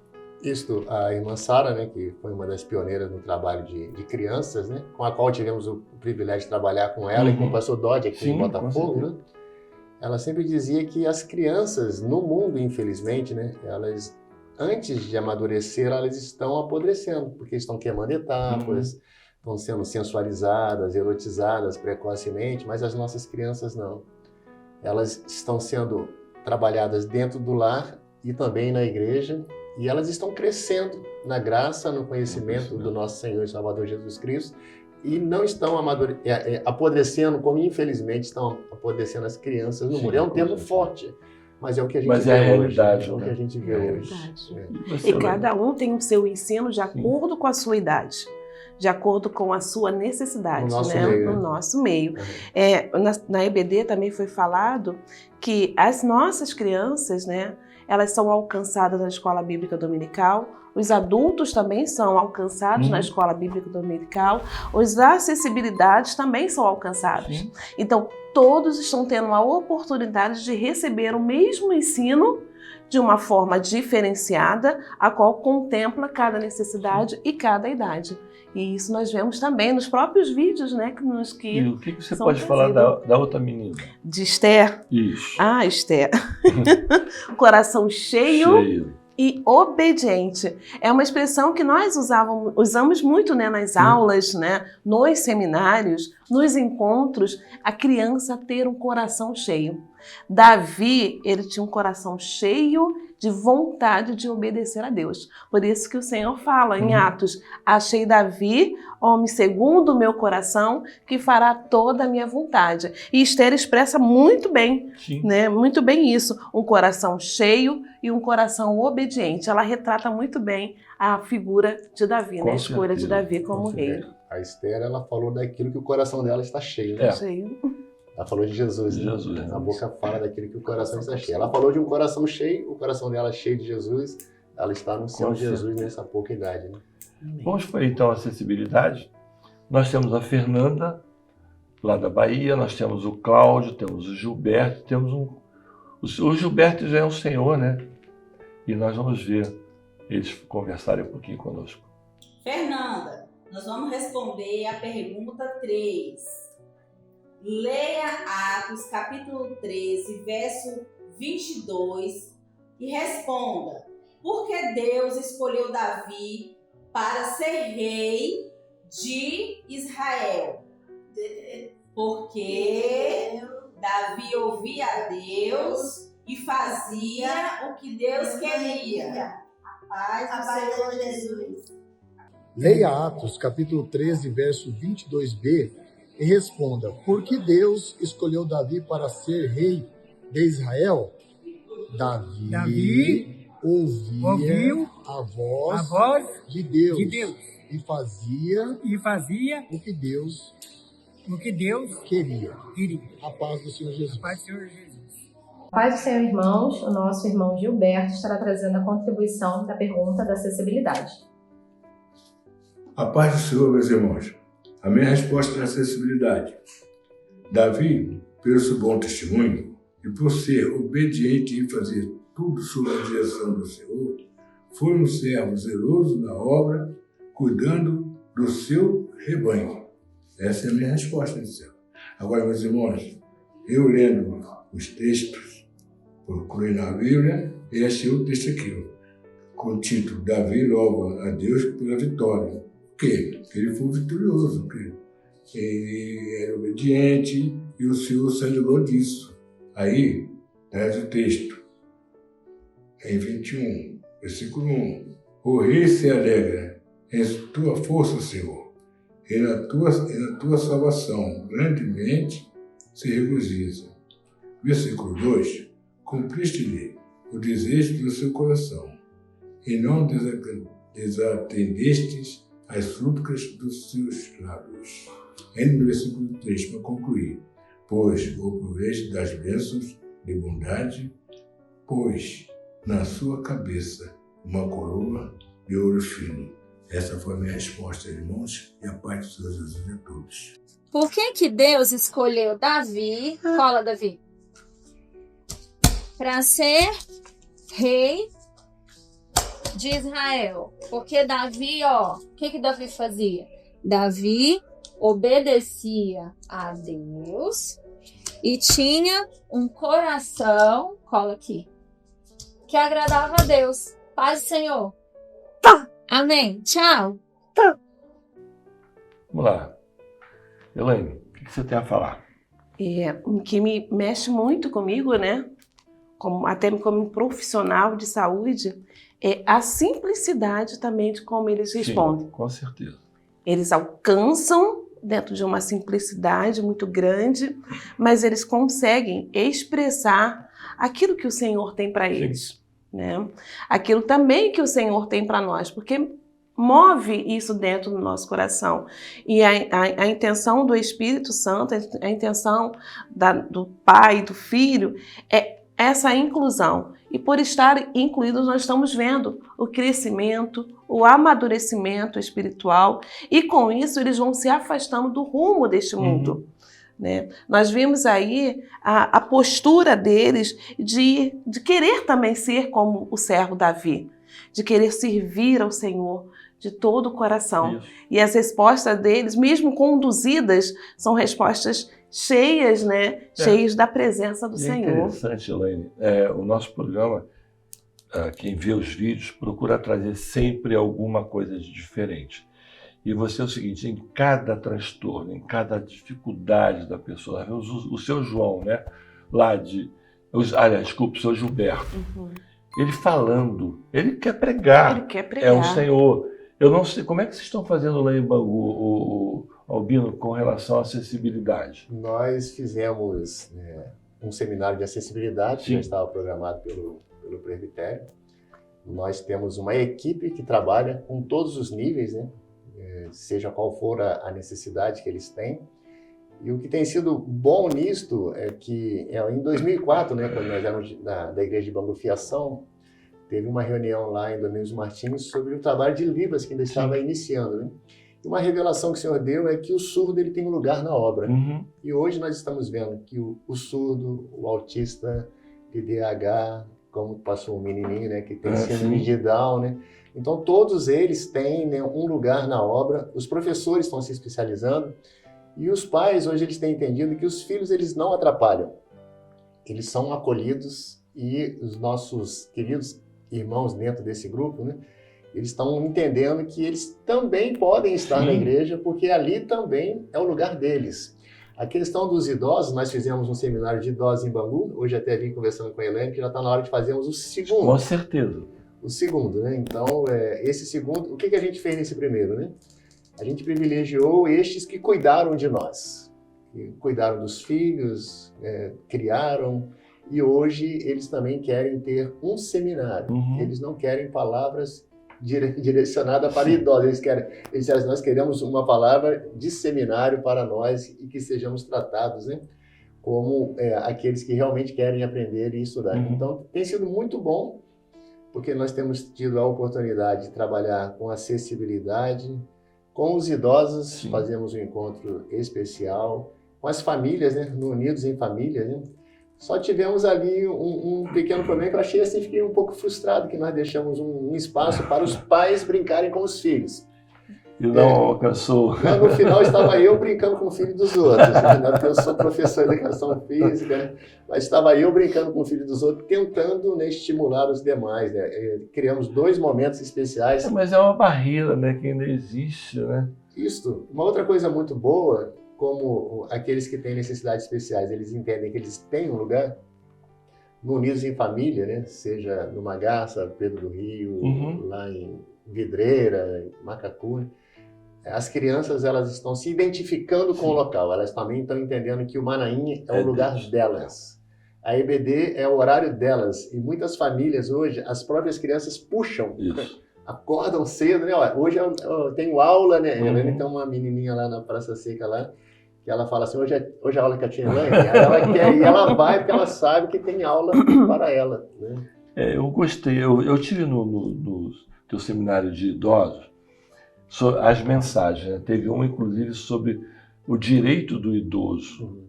Isto, a irmã Sara, né, que foi uma das pioneiras no trabalho de crianças, né, com a qual tivemos o privilégio de trabalhar com ela e com o pastor Dodge aqui em Botafogo, né, ela sempre dizia que as crianças no mundo, infelizmente, né, elas, antes de amadurecer, elas estão apodrecendo, porque estão queimando etapas, estão sendo sensualizadas, erotizadas precocemente, mas as nossas crianças não. Elas estão sendo trabalhadas dentro do lar e também na igreja, e elas estão crescendo na graça, no conhecimento do nosso Senhor e Salvador Jesus Cristo, e não estão apodrecendo, como infelizmente estão apodrecendo as crianças no mundo. É um termo forte, mas é o que a gente vê a hoje. realidade, É o que a gente vê hoje. E cada um tem o seu ensino de acordo com a sua idade, de acordo com a sua necessidade, No nosso né? meio. No nosso meio. Na EBD também foi falado que as nossas crianças, né, elas são alcançadas na escola bíblica dominical, os adultos também são alcançados na escola bíblica dominical, as acessibilidades também são alcançadas. Então, todos estão tendo a oportunidade de receber o mesmo ensino de uma forma diferenciada, a qual contempla cada necessidade e cada idade. E isso nós vemos também nos próprios vídeos, né? E o que você pode falar da outra menina? De Esther? Isso. Ah, Esther. Coração cheio e obediente. É uma expressão que nós usamos muito, né, nas aulas, né, nos seminários, nos encontros, a criança ter um coração cheio. Davi, ele tinha um coração cheio de vontade de obedecer a Deus. Por isso que o Senhor fala em Atos, achei Davi, homem segundo o meu coração, que fará toda a minha vontade. E Esther expressa muito bem, né? Muito bem isso, um coração cheio e um coração obediente. Ela retrata muito bem a figura de Davi, né? A escolha de Davi como rei. A Esther, ela falou daquilo que o coração dela está cheio, né? Cheio. Ela falou de Jesus, né? A boca fala daquilo que o coração está cheio. Ela falou de um coração cheio, o coração dela cheio de Jesus, ela está anunciando Jesus nessa pouca idade, né? Vamos para então a acessibilidade. Nós temos a Fernanda, lá da Bahia, nós temos o Cláudio, temos o Gilberto, o Gilberto já é um senhor, né? E nós vamos ver eles conversarem um pouquinho conosco. Fernanda, nós vamos responder a pergunta 3. Leia Atos, capítulo 13, verso 22 e responda: por que Deus escolheu Davi para ser rei de Israel? Porque Davi ouvia a Deus e fazia o que Deus queria. A paz do Senhor Jesus. Leia Atos, capítulo 13, verso 22b e responda: por que Deus escolheu Davi para ser rei de Israel? Davi ouviu a voz de Deus e fazia o que Deus queria. A paz do Senhor Jesus. Paz do Senhor, irmãos. O nosso irmão Gilberto estará trazendo a contribuição da pergunta da acessibilidade. A paz do Senhor, meus irmãos. A minha resposta é a acessibilidade. Davi, pelo seu bom testemunho e por ser obediente em fazer tudo sob a direção do Senhor, foi um servo zeloso na obra, cuidando do seu rebanho. Essa é a minha resposta, Marcelo. Agora, meus irmãos, eu lendo os textos, procurei na Bíblia e achei o texto aqui, com o título Davi louva a Deus pela vitória. Por quê? Porque ele foi vitorioso, porque ele era obediente e o Senhor se alegrou disso. Aí, traz o texto, em 21, versículo 1. O rei se alegra em tua força, Senhor, e na tua salvação grandemente se regozija. Versículo 2. Cumpriste-lhe o desejo do seu coração, e não desatendestes as súplicas dos seus lábios. Ainda no versículo 3, para concluir. Pois o proveito das bênçãos de bondade, pois na sua cabeça uma coroa de ouro fino. Essa foi a minha resposta, irmãos, e a paz do Senhor Jesus a todos. Por que Deus escolheu Davi, cola Davi, para ser rei de Israel? Porque Davi, o que Davi fazia? Davi obedecia a Deus e tinha um coração, cola aqui, que agradava a Deus. Paz do Senhor. Amém. Tchau. Vamos lá. Elaine, o que você tem a falar? O que me mexe muito comigo, né? Até como profissional de saúde, é a simplicidade também de como eles respondem. Sim, com certeza. Eles alcançam dentro de uma simplicidade muito grande, mas eles conseguem expressar aquilo que o Senhor tem para eles. Né? Aquilo também que o Senhor tem para nós, porque move isso dentro do nosso coração. E a intenção do Espírito Santo, a intenção do Pai e do Filho é essa inclusão. E por estar incluídos, nós estamos vendo o crescimento, o amadurecimento espiritual, e com isso eles vão se afastando do rumo deste mundo. Né? Nós vimos aí a postura deles de querer também ser como o servo Davi, de querer servir ao Senhor de todo o coração. Isso. E as respostas deles, mesmo conduzidas, são respostas cheias, né? Cheias da presença do Senhor. É interessante, Elaine. O nosso programa, quem vê os vídeos, procura trazer sempre alguma coisa de diferente. E você é o seguinte, em cada transtorno, em cada dificuldade da pessoa, o seu João, né? Desculpe, o seu Gilberto, ele falando, ele quer pregar. Ele quer pregar. É o Senhor. Eu não sei, como é que vocês estão fazendo lá em Bangu, Albino, com relação à acessibilidade? Nós fizemos um seminário de acessibilidade, que já estava programado pelo presbitério. Nós temos uma equipe que trabalha com todos os níveis, né? Seja qual for a necessidade que eles têm. E o que tem sido bom nisto é que em 2004, né, quando nós éramos da Igreja de Bangu Fiação, teve uma reunião lá em Domingos Martins sobre o trabalho de Libras, que ainda estava iniciando. Né? E uma revelação que o Senhor deu é que o surdo ele tem um lugar na obra. E hoje nós estamos vendo que o surdo, o autista, TDAH, como passou um menininho, né, que tem síndrome de Down, né? Então todos eles têm, né, um lugar na obra. Os professores estão se especializando e os pais hoje eles têm entendido que os filhos eles não atrapalham, eles são acolhidos, e os nossos queridos irmãos dentro desse grupo, né, eles estão entendendo que eles também podem estar na igreja, porque ali também é o lugar deles. A questão dos idosos, nós fizemos um seminário de idosos em Bangu, hoje até vim conversando com a Helene, que já está na hora de fazermos o segundo. Com certeza. O segundo, né? Então, esse segundo, o que a gente fez nesse primeiro, né? A gente privilegiou estes que cuidaram de nós, que cuidaram dos filhos, criaram, e hoje eles também querem ter um seminário. Eles não querem palavras direcionadas para idosos, eles disseram, nós queremos uma palavra de seminário para nós e que sejamos tratados, né, como aqueles que realmente querem aprender e estudar. Então, tem sido muito bom, porque nós temos tido a oportunidade de trabalhar com acessibilidade, com os idosos, fazemos um encontro especial, com as famílias, né, no Unidos em Família, né. Só tivemos ali um pequeno problema que eu achei assim, fiquei um pouco frustrado, que nós deixamos um espaço para os pais brincarem com os filhos. E não alcançou. No final estava eu brincando com o filho dos outros, porque eu sou professor de educação física, mas estava eu brincando com o filho dos outros, tentando, né, estimular os demais. Né? Criamos 2 momentos especiais. Mas é uma barreira, né, que ainda existe, né? Isso. Uma outra coisa muito boa, como aqueles que têm necessidades especiais, eles entendem que eles têm um lugar, no Unidos em Família, né? Seja no Magaça, Pedro do Rio, lá em Vidreira, em Macacu, as crianças elas estão se identificando com o local, elas também estão entendendo que o Manaim é o lugar delas. A EBD é o horário delas. E muitas famílias hoje, as próprias crianças puxam, acordam cedo, né? Hoje eu tenho aula, né? Helene tem uma menininha lá na Praça Seca lá, que ela fala assim, hoje é a aula que a tia Helene, aí ela quer ir, ela vai porque ela sabe que tem aula para ela, né? Eu gostei, eu tive no teu seminário de idosos as mensagens, né? Teve uma inclusive sobre o direito do idoso,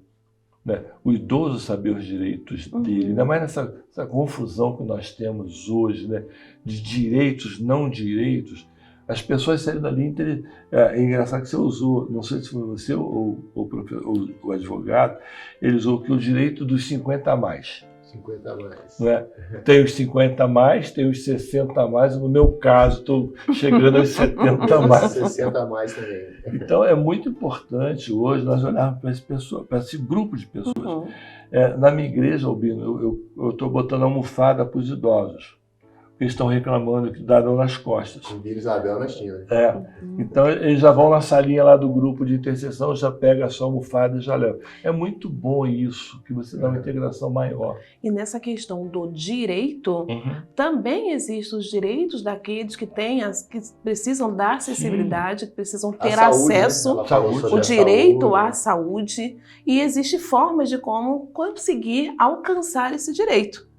né? O idoso saber os direitos dele, ainda mais nessa confusão que nós temos hoje, né? De direitos, não direitos. As pessoas saíram dali, é engraçado que você usou, não sei se foi você ou o advogado, ele usou que o direito dos 50 a mais. 50 a mais. Não é? Tem os 50 a mais, tem os 60 a mais, no meu caso estou chegando aos 70 a mais. 60 a mais também. Então é muito importante hoje nós olharmos para esse grupo de pessoas. Na minha igreja, Albino, eu estou botando almofada para os idosos. Eles estão reclamando que dá dor nas costas. Com Vila Isabel nós tínhamos. Né? Então eles já vão na salinha lá do grupo de intercessão, já pega a sua almofada e já leva. É muito bom isso, que você dá uma integração maior. E nessa questão do direito, também existem os direitos daqueles que que precisam da acessibilidade, que precisam ter acesso ao direito à saúde. E existem formas de como conseguir alcançar esse direito.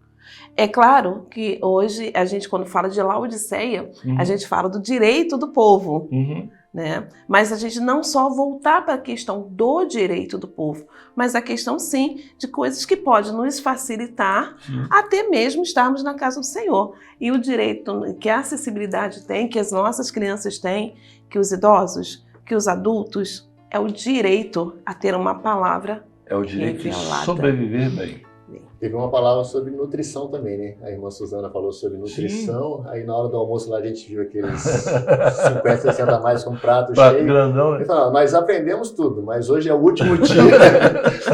É claro que hoje a gente, quando fala de Laodiceia, a gente fala do direito do povo, né? Mas a gente não só voltar para a questão do direito do povo, mas a questão sim de coisas que podem nos facilitar até mesmo estarmos na casa do Senhor. E o direito que a acessibilidade tem, que as nossas crianças têm, que os idosos, que os adultos, é o direito a ter uma palavra É o direito de sobreviver bem. Teve uma palavra sobre nutrição também, né? A irmã Suzana falou sobre nutrição. Aí na hora do almoço lá a gente viu aqueles 50, 60 a mais com prato cheio. Grandão, né? Ele falou, nós aprendemos tudo, mas hoje é o último dia.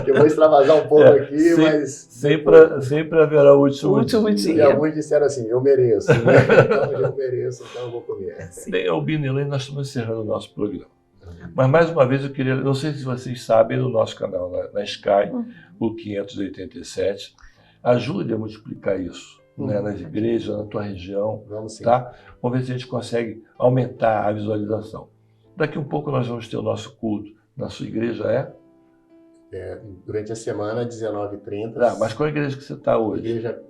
Que eu vou extravasar um pouco aqui, mas... Sempre haverá o último dia. E alguns disseram assim, eu mereço. Né? Então eu mereço, então eu vou comer. Bem, Albino e Helene, nós estamos encerrando o nosso programa. Mas mais uma vez eu queria, não sei se vocês sabem, no nosso canal na Sky, o 587, ajude a multiplicar isso, né, nas igrejas, na tua região. Vamos sim. Tá? Vamos ver se a gente consegue aumentar a visualização. Daqui um pouco nós vamos ter o nosso culto na sua igreja, durante a semana, 19h30. Mas qual é a igreja que você está hoje? Igreja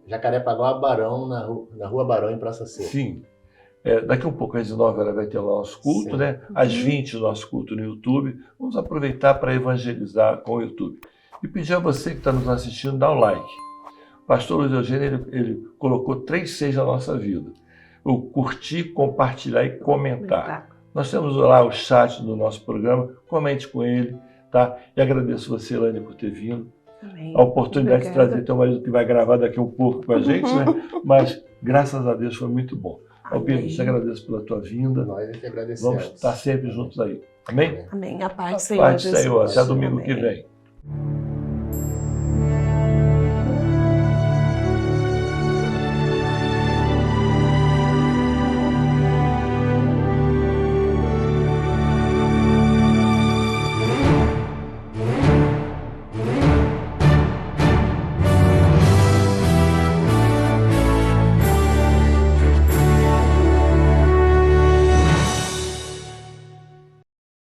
Jacarepaguá Barão, na Rua Barão, em Praça Seca. Sim. Daqui um pouco, às 19h, vai ter o nosso culto, né? Às 20h, o nosso culto no YouTube. Vamos aproveitar para evangelizar com o YouTube. E pedir a você que está nos assistindo, dá um like. O pastor Luiz Eugênio, ele colocou 3 Cs na nossa vida. O curtir, compartilhar e comentar. Nós temos lá o chat do nosso programa, comente com ele, tá? E agradeço você, Helene, por ter vindo. Amém. A oportunidade de trazer teu marido que vai gravar daqui um pouco com a gente, né? Mas, graças a Deus, foi muito bom. Albino, te agradeço pela tua vinda. Nós é que agradecemos. Vamos estar sempre juntos aí. Amém? Amém. A paz do A Senhor paz do Jesus. Senhor. Até domingo Amém. que vem.